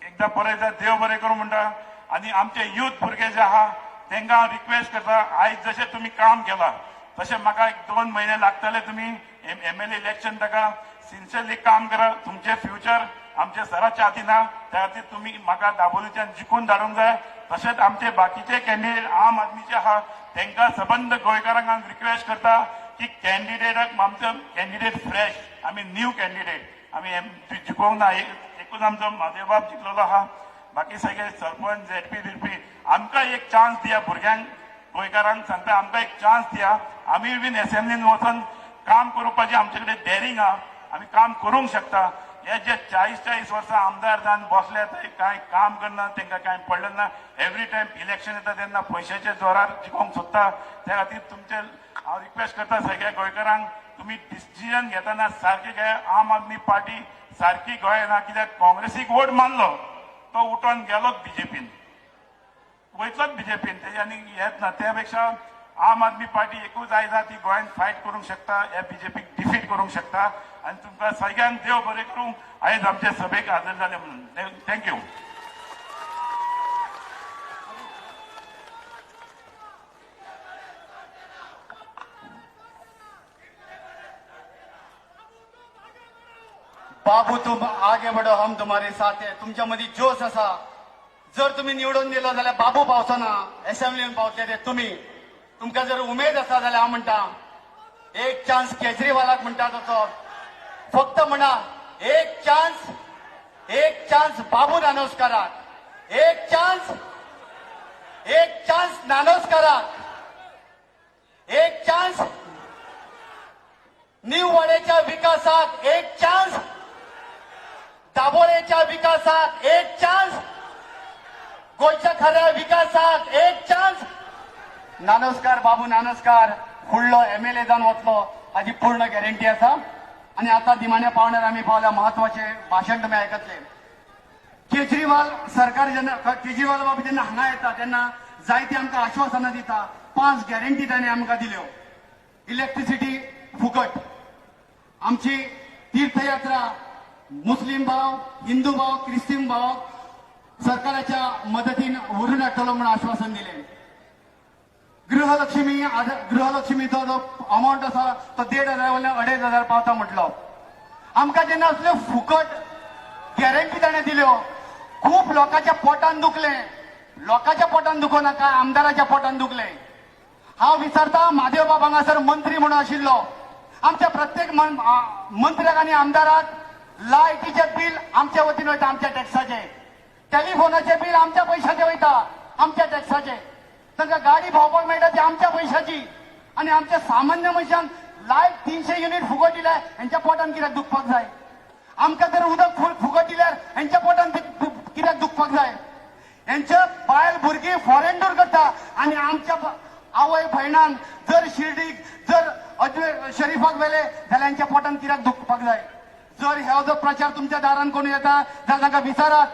एकदा बरें जाय देव बरें करूं म्हणटा. आनी आमचे यूथ भुरगे जे आहा तांकां हांव रिक्वेस्ट करता आयज जशें तुमी काम केलां तशें म्हाका 1-2 म्हयने लागतले. तुमी एमएलए इलेक्शन ताका सिन्सियरली काम करा. तुमचे फ्युचर आमचे सराच्या हातीन ना. त्या खातीर तुमी म्हाका दाबोलीच्यान जिखून धाडूंक जाय. तशेंच आमचे बाकीचे कॅन्डिडेट आम आदमीचे आहा तांकां सबंद गोंयकारांक हांव रिक्वेस्ट करता की कॅन्डिडेटाक आमचो कॅन्डिडेट फ्रेश. आमी न्यू कॅन्डिडेट आमी जिखोवंक ना. एकूच आमचो म्हादेव बाब जिखलेलो आहा. बाकी सगळे सरपंच झेडपी बिडपी आमकां एक चान्स दिया. भुरग्यांक गोंयकारांक सांगता आमकां एक चान्स दिया. आमी बीन एसेंब्लीन वचून काम करपाचें आमचे कडेन डेरिंग आहा. आमी काम करूंक शकता. हे जे 40-40 वर्सां आमदार जावन बसले थंय कांय काम करना तांकां कांय पडलें ना. एवरी टायम इलेक्शन येता तेन्ना पयशाच्या जोरार जिखोवंक सोदता. त्या खातीर तुमचे हांव रिक्वेस्ट करता सगळ्या गोंयकारांक तुमी डिसिजन घेतना सारके घे. आम आदमी पार्टी सारकी गोंय ना. कित्याक काँग्रेसीक वोट मारलो तो उठोन गेलोच बीजेपीन वयतलोच बीजेपीन. तेजे आनी हेच ना. त्या पेक्षा आम आदमी पार्टी एकूच आयजा ती गोंयांत फायट करूंक शकता. हे बीजेपीक डिफीट करूंक शकता. आनी तुमकां सगळ्यांक देव बरें करूं. आयज आमचे सभेक हाजीर जाले म्हणून थँक्यू. बाबू तुम आगे बढो हम तुम्हारे साथ है. तुमच्या मध्ये जोश असा. जर तुम्ही निवडून दिलो जाल्यार बाबू पावचना. असेंब्लीन पावतले ते तुम्ही. तुमकां जर उमेद आसा जाल्यार हांव म्हणटा एक चान्स केजरीवालाक म्हणटा तसो फक्त म्हणा एक चान्स बाबू नानोस्काराक. एक चान्स नानोस्काराक. एक चान्स न्यू वाड्याच्या विकासाक. एक चान्स दाबोळेच्या विकासाक. एक चान्स गोंयच्या खऱ्या विकासाक. एक चान्स. नानोस्कार बाबू नानोस्कार फुडलो एमएलए जावन वतलो हाची पूर्ण गॅरंटी आसा. आणि आता दिमान्या पावण्यार आमी पावल्या महत्वाचे भाशण तुम्ही आयकतले. केजरीवाल सरकार जेन्ना केजरीवाल बाबा जेन्ना हांगा येता तेन्ना जायती आमकां आश्वासनां दिता. 5 गॅरंटी ताणें आमकां दिल्यो. इलेक्ट्रिसिटी फुकट. आमची तीर्थयात्रा मुस्लिम भाव हिंदू भाव क्रिस्तीन भाव सरकाराच्या मदतीन व्हरून हाडटलो म्हणून आश्वासन दिलें. गृहलक्ष्मीचो जो अमावंट आसा तो 1,500 वयल्यान 2,500 पावता म्हटलो. आमकां जेन्ना असल्यो फुकट गॅरंटी ताणें दिल्यो खूप लोकांच्या पोटान दुखले, लोकांच्या पोटान दुखो नाका, आमदाराच्या पोटान दुखले. हांव विचारता, महादेव बाब हांगासर मंत्री म्हणून आशिल्लो, आमच्या प्रत्येक मंत्र्याक आनी आमदाराक लायटीचे बिल आमच्या वतीन वयता, आमच्या टॅक्साचे. टेलिफोनाचे बिल आमच्या पैशाचे वयता, आमच्या टॅक्साचे. तांकां गाडी भोंवपाक मेळटा ती आमच्या पैशाची. आणि आमच्या सामान्य मनशांक लायट 300 युनिट फुकट दिल्यार हेंच्या पोटान कित्याक दुखपाक जाय? आमकां जर उदक फुकट दिल्यार हेंच्या पोटान कित्याक दुखपाक जाय? हेंचे बायल भुरगीं फॉरेन टूर करता आणि आमच्या आवय भयणांक जर शिर्डीक जर अजमेर शरीफाक गेले जाल्यार हेंच्या पोटान कित्याक दुखपाक जाय? जर हो जो प्रचार तुमच्या दारान कोण येता जाल्यार तांकां विचारात,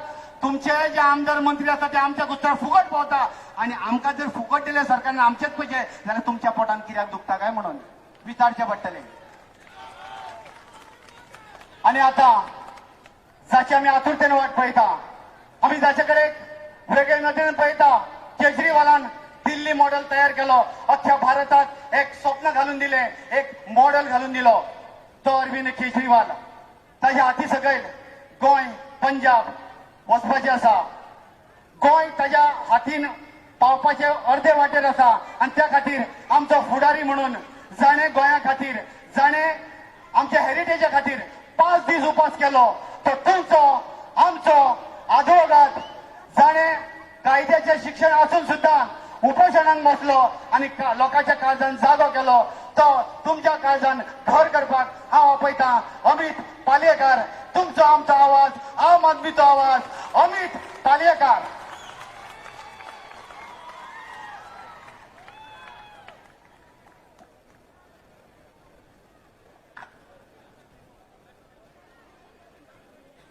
तुमचे जे आमदार मंत्री आसा ते आमच्या कुस्तार फुकट पावता आणि आमकां जर फुकट दिले सरकारान आमचेच पयशे जाल्यार तुमच्या पोटान कित्याक दुखता काय म्हणून विचारचे पडटले. आणि आता जाची आमी आतुरतेन वाट पळयता, आमी जाचे कडेन वेगळे नदरेन पळयता. केजरीवालान दिल्ली मॉडेल तयार केलो, अख्ख्या भारताक एक स्वप्न घालून दिले, एक मॉडेल घालून दिलो. तो अरविंद केजरीवाल, ताच्या हाती सकयल गोंय पंजाब वचपाचें आसा. गोंय ताच्या हातीन पावपाचे अर्दे वाटेर आसा आणि त्या खातीर आमचो फुडारी म्हणून जाणे गोंया खातीर, जाणे आमच्या हेरिटेजा खातीर 5 दीस उपास केलो. तो तुमचो आमचो आदवोगाद जाणे कायद्याचे शिक्षण असून सुद्धा उपोशणाक बसलो आणि लोकांच्या काळजान जागो केलो. तो तुमच्या काळजान घर करपाक हांव आपयता अमित पालयेकर. तुमचो आमचो आवाज, आम आदमीचो आवाज, अमित पालयेकर.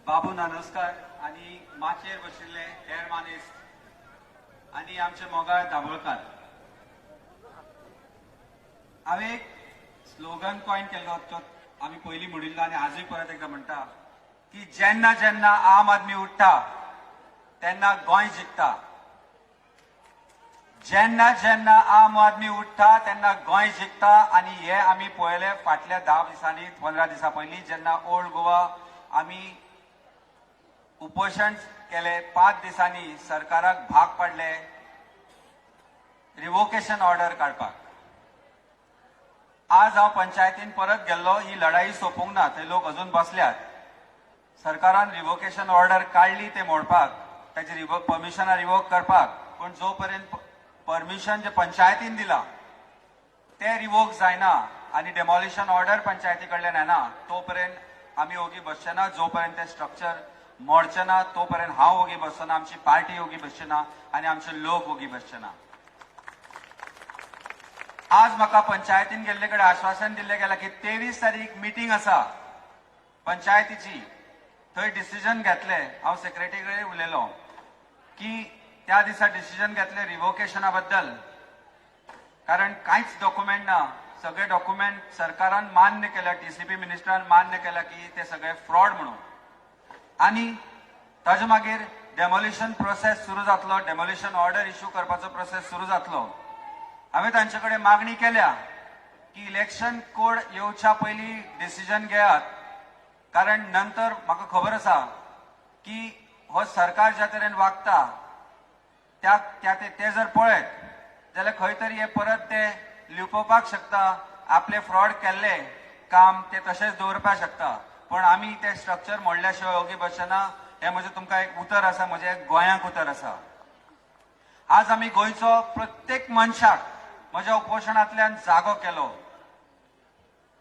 बाबू नानोस्कार आणि माचेर बशिल्ले हेर मानेस्त आणि आमचे मोगाळ दाबोळकार. हांवें एक स्लोगन कॉइन केल्लो, तो आमी पयलीं म्हणिल्लो आनी आजूय परत एकदा म्हणटा की जेन्ना जेन्ना आम आदमी उठता तेन्ना गोंय जिखता. जेन्ना जेन्ना आम आदमी उठता तेन्ना गोंय जिखता. आणि हे आमी पळयले फाटल्या 10 दिसांनी, 15 दिसां पयलीं जेन्ना ओल्ड गोवा आमी उपोशण केले. 5 दिसांनी सरकाराक भाग पडले रिवोकेशन ऑर्डर काडपाक. आज हांव पंचायतीन परत गेल्लो, ही लढाई सोंपूंक ना, ते लोक अजून बसल्यात. सरकारान रिवोकेशन ऑर्डर काढली ते मोडपाक, ताची परमिशनां रिवोक करपाक, पण जो पर्यंत परमिशन जे पंचायतीन दिला ते रिवोक जायना आणि डेमॉलिशन ऑर्डर पंचायती कडल्यान येना तो पर्यंत आमी ओगी बसचे ना. जो पर्यंत ते स्ट्रक्चर मोडचे ना तो पर्यंत हांव ओगी बसना, आमची पार्टी ओगी बसचे ना आणि आमचे लोक ओगी बसचे ना. आज म्हाका पंचायतीन गेल्ले कडेन आश्वासन दिल्ले गेला की 23 तारीख मिटींग आसा पंचायतीची, थंय डिसिजन घेतले. हांव सेक्रेटरी कडेन उलयलो की त्या दिसा डिसिजन घेतले रिवोकेशना बद्दल, कारण कांयच डॉक्युमेंट ना. सगळे डॉक्युमेंट सरकारान मान्य केल्या, टीसीपी मिनिस्टरान मान्य केला की ते सगळे फ्रॉड म्हणून. आणि ताजे मागीर डेमोलिशन प्रोसेस सुरू जातलो, डेमोलिशन ऑर्डर इश्यू करपाचो प्रोसेस सुरू जातलो. हांवें तांचे कडेन मागणी केल्या की इलेक्शन कोड येवच्या पयलीं डिसिजन घेयात, कारण नंतर म्हाका खबर आसा की हो सरकार ज्या तरेन वागता ते जर पळयत जाल्यार खंय तरी हे परत ते लिपोवपाक शकता, आपले फ्रॉड केल्ले काम ते तशेंच दवरपाक शकता. पण आमी ते स्ट्रक्चर मोडल्या शिवाय ओगी बसना. हे म्हजें तुमकां एक उतर आसा, म्हजें गोंयांक उतर आसा. आज आमी गोंयचो प्रत्येक मनशाक म्हज्या उपोशणांतल्यान जागो केलो.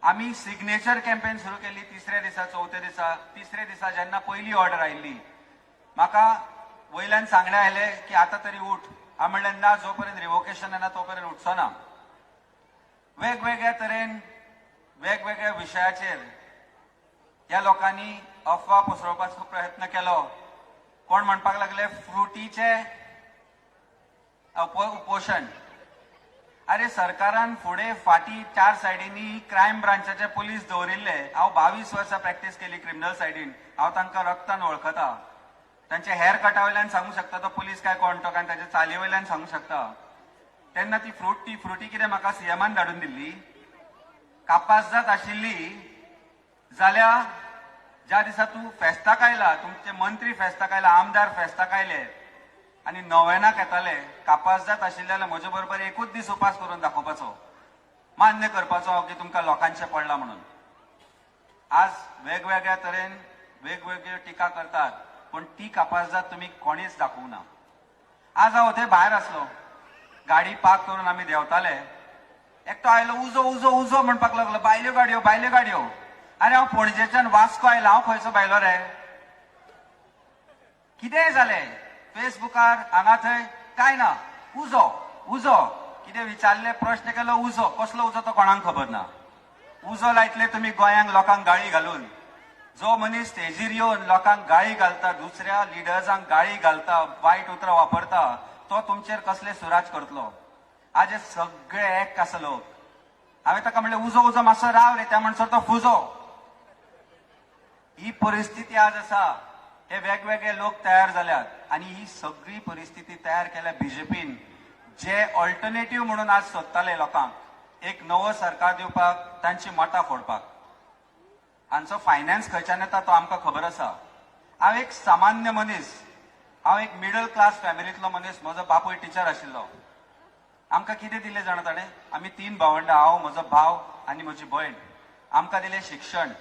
आमी सिग्नेचर कॅम्पेन सुरू केली 3ऱ्या दिसा, 4थ्या दिसा. 3ऱ्या दिसा जेन्ना पयली ऑर्डर आयिल्ली म्हाका वयल्यान सांगले आयले की आतां तरी उठ. हांव म्हणलें ना, जो पर्यंत रिवोकेशन येना तो पर्यंत उठचो ना. वेगवेगळ्या तरेन वेगवेगळ्या विशयाचेर ह्या लोकांनी अफवा पसरवपाचो प्रयत्न केलो. कोण म्हणपाक लागले फ्रुटीचे उपोशण. अरे सरकारान फुडें फाटी 4 सायडींनी क्रायम ब्रांचाचे पुलीस दवरिल्ले. हांव 22 वर्सां प्रॅक्टीस केली क्रिमिनल सायडीन. हांव तांकां रक्तान वळखता. तांचे हेअर कटा वयल्यान सांगू शकता तो पुलीस काय कोण तो, कारण ताच्या चाली वयल्यान सांगू शकता. तेन्ना ती फ्रुटी कितें म्हाका सीएमान धाडून दिल्ली, कापास जात आशिल्ली जाल्यार ज्या दिसा तूं फेस्ताक आयला, तुमचे मंत्री फेस्ताक आयला, आमदार फेस्ताक आयले आनी नोवेनाक येताले, कापास जात आशिल्ले जाल्यार म्हजे बरोबर एकूच दीस उपास करून दाखोवपाचो, मान्य करपाचो की तुमकां लोकांचें पडलां म्हणून. आज वेगवेगळ्या तरेन वेगवेगळ्यो टिका करतात, पण ती कापास जात तुमी कोणीच दाखोवंक ना. आज हांव थंय भायर आसलो, गाडी पार्क करून आमी देंवताले, एकटो आयलो उजो उजो उजो म्हणपाक लागलो, बायल्यो गाडयो बायल्यो गाडयो. अरे हांव पणजेच्यान वास्को आयला, हांव खंयचो बायलो रे? कितेंय जालें फेसबुकार हांगा थंय काय ना, उजो उजो. कितें विचारले, प्रश्न केलो, उजो. कसलो उजो तो कोणाक खबर ना. उजो लायतले तुमी गोंयांक लोकांक गाळी घालून. जो मनीस स्टेजीर येवन लोकांक गाळी घालता, दुसऱ्या लिडर्सांक गाळी घालता, वायट उतरां वापरता, तो तुमचेर कसले सुराज करतलो? आज हे सगळे एक आसा लोक. हांवें ताका म्हणलें उजो उजो मातसो राव रे, त्या म्हणसर तो फुजो. ही परिस्थिती आज आसा. हे वेगवेगळे लोक तयार जाल्यात आनी ही सगळी परिस्थिती तयार केल्या बीजेपीन, जे ऑल्टरनेटिव्ह म्हणून आज सोदताले लोकांक एक नवो सरकार दिवपाक, तांची मतां फोडपाक. हांचो फायनान्स खंयच्यान येता तो आमकां खबर आसा. हांव एक सामान्य मनीस, हांव एक मिडल क्लास फॅमिलींतलो मनीस. म्हजो बापूय टिचर आशिल्लो. आमकां कितें दिलें जाणा ताणें? आमी 3 भावंडां, हांव, म्हजो भाव आनी म्हजी भयण. आमकां दिलें शिक्षण.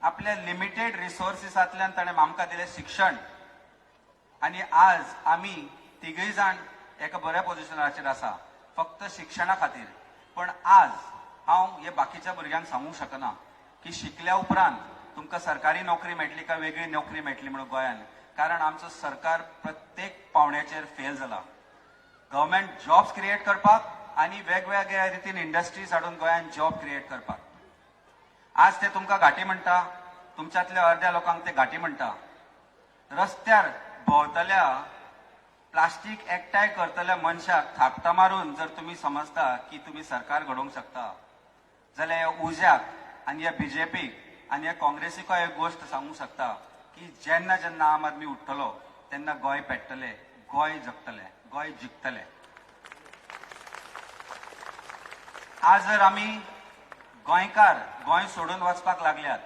आपल्या लिमिटेड रिसोर्सिसांतल्यान ताणें आमकां दिलें शिक्षण. आनी आज आमी तिगूय जाण एका बऱ्या पोझिशनाचेर आसा, फक्त शिक्षणा खातीर. पण आज हांव हे बाकीच्या भुरग्यांक सांगूंक शकना की शिकल्या उपरांत तुमकां सरकारी नोकरी मेळटली काय वेगळी नोकरी मेळटली म्हणून गोंयांत. कारण आमचो सरकार प्रत्येक पावण्याचेर फेल जाला. गव्हर्मेंट जॉब्स क्रिएट करपाक आनी वेगवेगळ्या रितीन इंडस्ट्रीज हाडून गोंयांत जॉब क्रिएट करपाक. आज ते तुमकां घाटी म्हणटा, तुमच्यातल्या अर्ध्या लोकांक ते घाटी म्हणटा. रस्त्यार भोंवतल्या प्लास्टीक एकठांय करतल्या मनशाक थापटा मारून जर तुम्ही समजता की तुम्ही सरकार घडोवंक शकता, जाल्यार ह्या उज्याक आनी ह्या बीजेपीक आनी ह्या काँग्रेसीक एक गोष्ट सांगूंक शकता की जेन्ना जेन्ना आम आदमी उठतलो तेन्ना गोंय पेट्टले, गोंय जगतले, गोंय जिखतले. आज जर आमी गोंयकार गोंय सोडून वचपाक लागल्यात,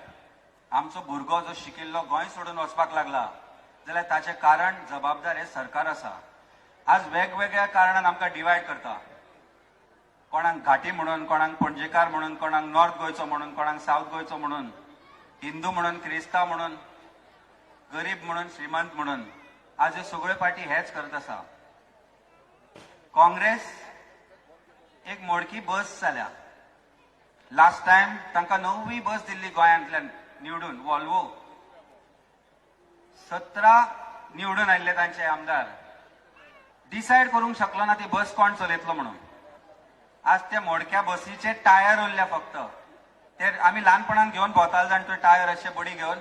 आमचो भुरगो जो शिकिल्लो गोंय सोडून वचपाक लागला, जाल्यार ताचे कारण जबाबदार हे सरकार आसा. आज वेगवेगळ्या कारणान आमकां डिवायड करता. कोणाक घाटी म्हणून, कोणाक पणजेकार म्हणून, कोणाक नॉर्थ गोंयचो म्हणून, कोणाक साऊथ गोंयचो म्हणून, हिंदू म्हणून, क्रिस्तांव म्हणून, गरीब म्हणून, श्रीमंत म्हणून. आज ह्यो सगळ्यो पार्टी हेच करत आसा. काँग्रेस एक मोडकी बस जाल्या. लास्ट टायम तांकां 9वी बस दिल्ली गोंयांतल्यान निवडून, वॉल्वो. 17 निवडून आयिल्ले तांचे आमदार. डिसायड करूंक शकलो ना ती बस कोण चलयतलो म्हणून. आज त्या मोडक्या बसीचे टायर उरल्या फक्त. ते आमी ल्हानपणान घेवन भोंवताले जाण, तो टायर अशे बडी घेवन,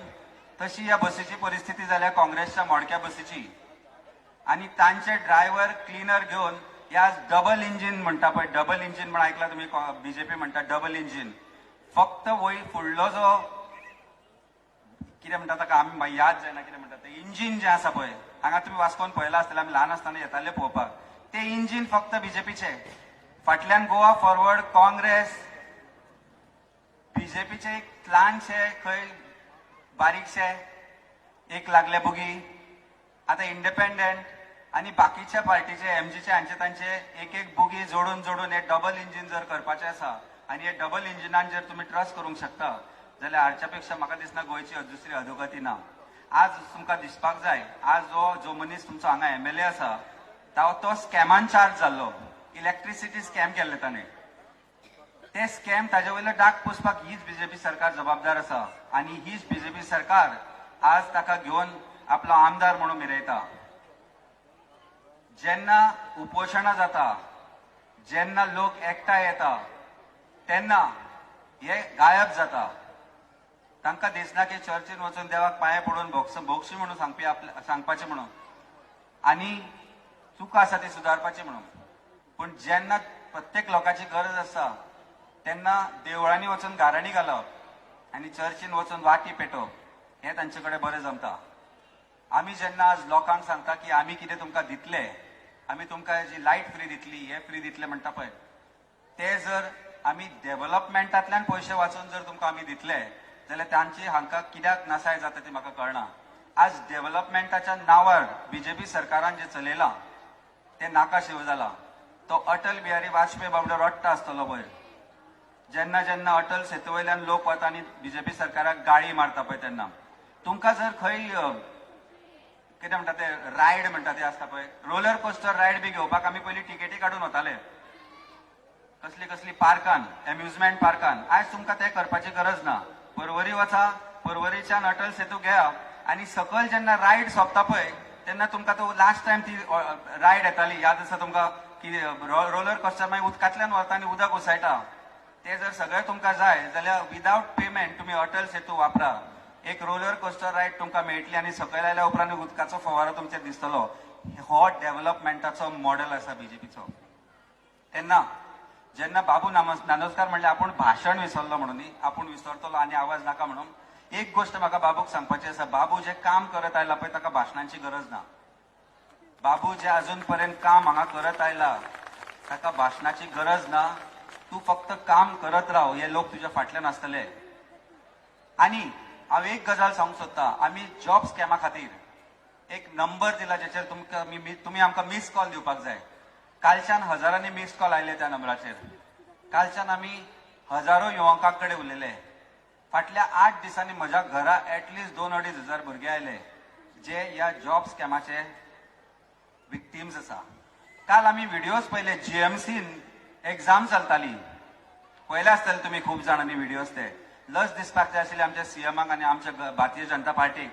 तशी ह्या बसीची परिस्थिती जाल्या काँग्रेसच्या मोडक्या बसीची. आनी तांचे ड्रायव्हर क्लिनर घेवन हे आज डबल इंजिन म्हणटा पळय, डबल इंजिन म्हण आयकला तुमी, बीजेपी म्हणटा डबल इंजिन. फक्त वयर फुडलो जो कितें म्हणटा ताका आमी याद जायना कितें म्हणटा ते इंजिन जें आसा पळय, हांगा तुमी वास्कोन पळयला आसतलें, आमी ल्हान आसतना येताले पळोवपाक. ते इंजिन फक्त बीजेपीचे. फाटल्यान गोवा फॉरवर्ड, काँग्रेस, बीजेपीचे एक ल्हानशे खंय बारीकशे एक लागले बुगी. आतां इंडिपेंडंट आनी बाकीच्या पार्टीचे एमजीचे हांचे तांचे एक एक बुगी जोडून जोडून हे डबल इंजिन जर करपाचें आसा, आनी हे डबल इंजिनान जर तुमी ट्रस्ट करूंक शकता, जाल्यार हाच्या पेक्षा म्हाका दिसना गोंयची दुसरी अधोगती ना. आज तुमकां दिसपाक जाय, आज जो मनीस तुमचो हांगा MLA आसा, तो स्कॅमान चार्ज जाल्लो. इलेक्ट्रिसिटी स्कॅम केल्ले ताणें. ते स्कॅम ताजे वयलो डाग पुसपाक हीच बीजेपी सरकार जबाबदार आसा. आनी हीच बीजेपी सरकार आज ताका घेवन आपलो आमदार म्हणून मिरयता. जेन्ना उपोशणां जाता, जेन्ना लोक एकठांय येता, तेन्ना हे गायब जाता. तांकां दिसना की चर्चीन वचून देवाक पांये पडून भोगशी म्हणून सांगपाचें म्हणून, आनी चुका आसा ती सुदारपाची म्हणून. पूण जेन्ना प्रत्येक लोकांची गरज आसा तेन्ना देवळांनी वचून गाराणी घालप आनी चर्चीन वचून वाटी पेटोवप, हें तांचे कडेन बरें जमता. आमी जेन्ना आज लोकांक सांगता की आमी कितें तुमकां दितले, आमी तुमकां जी लायट फ्री दितली, हे फ्री दितले म्हणटा पळय, ते जर आमी डेव्हलपमेंटांतल्यान पयशे वाचून जर तुमकां आमी दितले, जाल्यार तांची हांकां कित्याक नासाय जाता ती म्हाका कळना. आज डेव्हलपमेंटाच्या नांवार बीजेपी सरकारान जे चलयलां ते नाका शिव जाला. तो अटल बिहारी वाजपेयी बाबडो रडटा आसतलो पळय. जेन्ना जेन्ना अटल सेतू वयल्यान लोक वता आनी बीजेपी सरकाराक गाळी मारता पळय तेन्ना तुमकां जर खंय कितें म्हणटा ते रायड म्हणटा ते आसता पळय, रोलर कोस्टर रायड बी घेवपाक आमी पयलीं टिकेटी काडून वताले कसली कसली पार्कान, एम्युजमेंट पार्कान. आयज तुमकां तें करपाची गरज ना. पर्वरी वचा, पर्वरीच्यान अटल सेतू घेया आनी सकयल जेन्ना रायड सोंपता पळय तेन्ना तुमकां तो लास्ट टायम ती रायड येताली याद आसा तुमकां की रोलर कोस्टर मागीर उदकांतल्यान वता आनी उदक उसळटा. ते जर सगळें तुमकां जाय जाल्यार विदाउट पेमेंट तुमी अटल सेतू वापरा. एक रोलर कोस्टर रायड तुमकां मेळटली आनी सकयल आयल्या उपरांत उदकाचो फवारो तुमचेर दिसतलो. हो डेव्हलपमेंटाचो मॉडेल आसा बीजेपीचो. तेन्ना जेन्ना बाबू नानोस्कार म्हणले आपूण भाशण विसरलो म्हणून आपूण विसरतलो आनी आवाज नाका म्हणून, एक गोष्ट म्हाका बाबूक सांगपाची आसा. बाबू जे काम करत आयला पळय ताका भाशणांची गरज ना. बाबू जे अजून पर्यंत काम हांगा करत आयला ताका भाशणाची गरज ना. तू फक्त काम करत राव, हे लोक तुज्या फाटल्यान आसतले. आनी हांव एक गजाल सांगूंक सोदता. आमी जॉब स्कॅमा खातीर एक नंबर दिला जेचेर तुमी आमकां मिस कॉल दिवपाक जाय. कालच्यान हजारांनी मिस कॉल आयले त्या नंबराचेर. कालच्यान आमी हजारो युवकां कडेन उलयले. फाटल्या 8 दिसांनी म्हज्या घरा एटलिस्ट 2-2.5 हजार भुरगे आयले जे ह्या जॉब स्कॅमाचे विक्टिम्स आसा. काल आमी व्हिडिओज पयले. जीएमसीन एग्जाम चलताली, पयले आसतले तुमी खूब जाणांनी व्हिडिओज. ते लस दिसपाक जाय आशिल्ली आमच्या सीएमाक आनी आमच्या भारतीय जनता पार्टीक,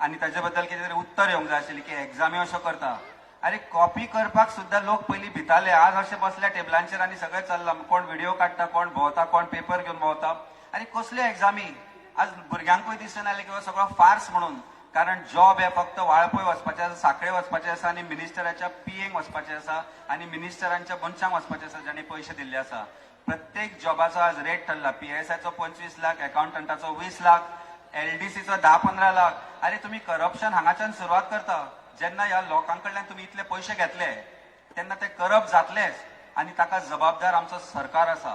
आनी ताजे बद्दल कितें तरी उत्तर येवंक जाय आशिल्ली की एग्जामी अशो करता. अरे कॉपी करपाक सुद्दां लोक पयलीं भिताले. आज अशे बसल्या टेबलांचेर आनी सगळें चल्लां. कोण व्हिडिओ काडटा, कोण भोंवता, कोण पेपर घेवन भोंवता. आनी कसल्यो एग्जामी. आज भुरग्यांकूय दिसून आयलें की हो सगळो फार्स म्हणून. कारण जॉब हे फक्त वाळपय वचपाचें आसा, सांखळे वचपाचें आसा आनी मिनिस्टराच्या पीएंक वचपाचें आसा आनी मिनिस्टरांच्या मनशांक वचपाचें आसा जाणी पयशे दिल्ले आसा. प्रत्येक जॉबाचो आज रेट ठरला. पीएसआयचो 25 लाख, अकाउंटंटाचो 20 लाख, एलडीसीचो 10-15 लाख. अरे तुम्ही करप्शन हांगाच्यान सुरवात करता. जेन्ना ह्या लोकां कडल्यान तुमी इतले पयशे घेतले तेन्ना ते करप्ट जातलेच आनी ताका जबाबदार आमचो सरकार आसा.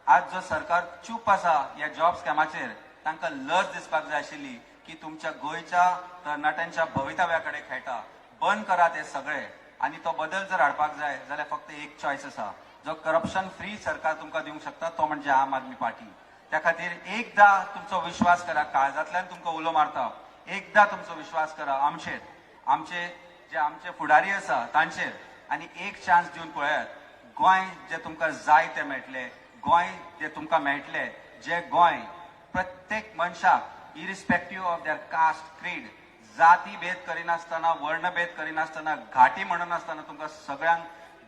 आज जो सरकार चूप आसा ह्या जॉब स्कॅमाचेर, तांकां लज दिसपाक जाय आशिल्ली की तुमच्या गोंयच्या तरणाट्यांच्या भवितव्याकडे खेळटा. बंद करा ते सगळे. आनी तो बदल जर हाडपाक जाय जाल्यार फक्त एक चॉयस आसा. जो करप्शन फ्री सरकार तुमकां दिवंक शकता तो म्हणजे आम आदमी पार्टी. त्या खातीर एकदां तुमचो विश्वास करा. काळजांतल्यान तुमकां उलो मारता. एकदां तुमचो विश्वास करा आमचेर, आमचे फुडारी आसा तांचेर, आनी एक चान्स दिवन पळयात. गोंय जे तुमकां जाय ते मेळटले. गोंय जे तुमकां मेळटले, जे गोंय प्रत्येक मनशाक इरिस्पेक्टिव्ह ऑफ देयर कास्ट, क्रीड, जाती भेद करिनासतना, वर्णभेद करिनासतना, घाटी म्हणनासतना तुमकां सगळ्यांक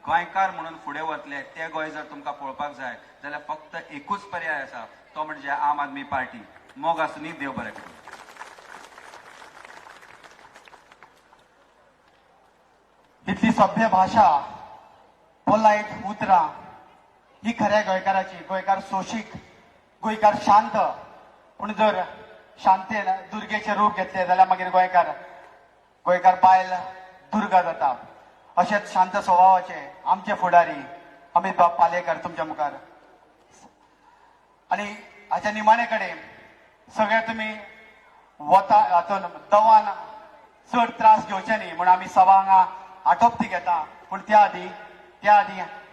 गोंयकार म्हणून फुडें वतले. ते गोंय जर तुमकां पळोवपाक जाय जाल्यार फक्त एकूच पर्याय आसा, तो म्हणजे आम आदमी पार्टी. मोग आसूनी, देव बरें करूं. इतली सभ्य भाषा, पोलायट उतरां ही खऱ्या गोंयकाराची. गोंयकार सोशीक, गोंयकार शांत. पूण जर शांतेन दुर्गेचे रूप घेतले जाल्यार मागीर गोंयकार बायल दुर्गा जाता. अशेच शांत स्वभावाचे आमचे फुडारी अमित बाब पालेकर तुमच्या मुखार. आनी हाच्या निमाणे कडेन सगळे तुमी वता हातून दवान चड त्रास घेवचे न्ही म्हणून आमी सभा हांगा आटोपती घेता. पूण त्या आदी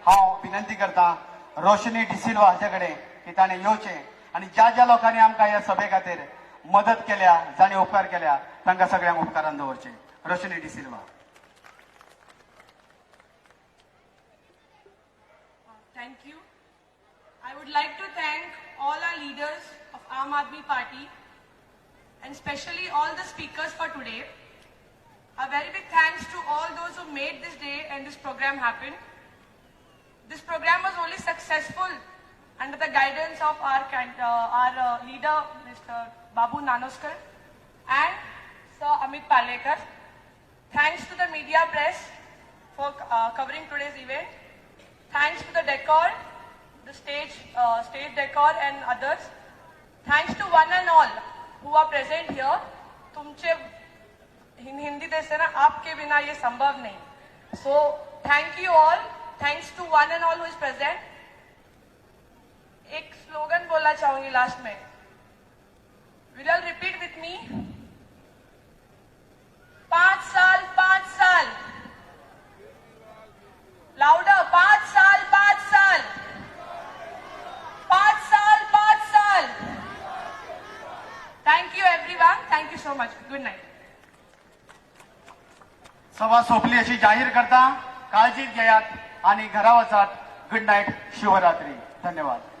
हांव विनंती करता रोशनी डिसिल्वा हाचे कडेन की ताणें येवचें आनी ज्या लोकांनी आमकां ह्या सभे खातीर मदत केल्या, जाणी उपकार केल्या, तांकां सगळ्यांक उपकारान दवरचें. रोशनी de Silva. Thank you. I would like to thank all our leaders of Aam Aadmi Party and especially all the speakers for today. A very big thanks to all those who made this day and this program happen. This program was only successful under the guidance of our leader, Mr. Babu Nanoskar and Sir Amit Palekar. Thanks to the media press for covering today's event. Thanks to the decor, the stage decor and others. Thanks to one and all who are present here. तुमचे हिंदी देते ना, आपके बिना ये संभव नहीं. So thank you all. Thanks to one and all who is present. एक slogan बोलना चाहूंगी लास्ट में. Will you all repeat with me? 5 साल 5 साल. Louder. 5 साल 5 साल. 5 साल 5 साल. Thank you everyone. Thank you so much. Good night. सभा सोपली अशी जाहीर करता काळजीत घेयात आणि घरा वचात. Good night. शुभरात्री. धन्यवाद.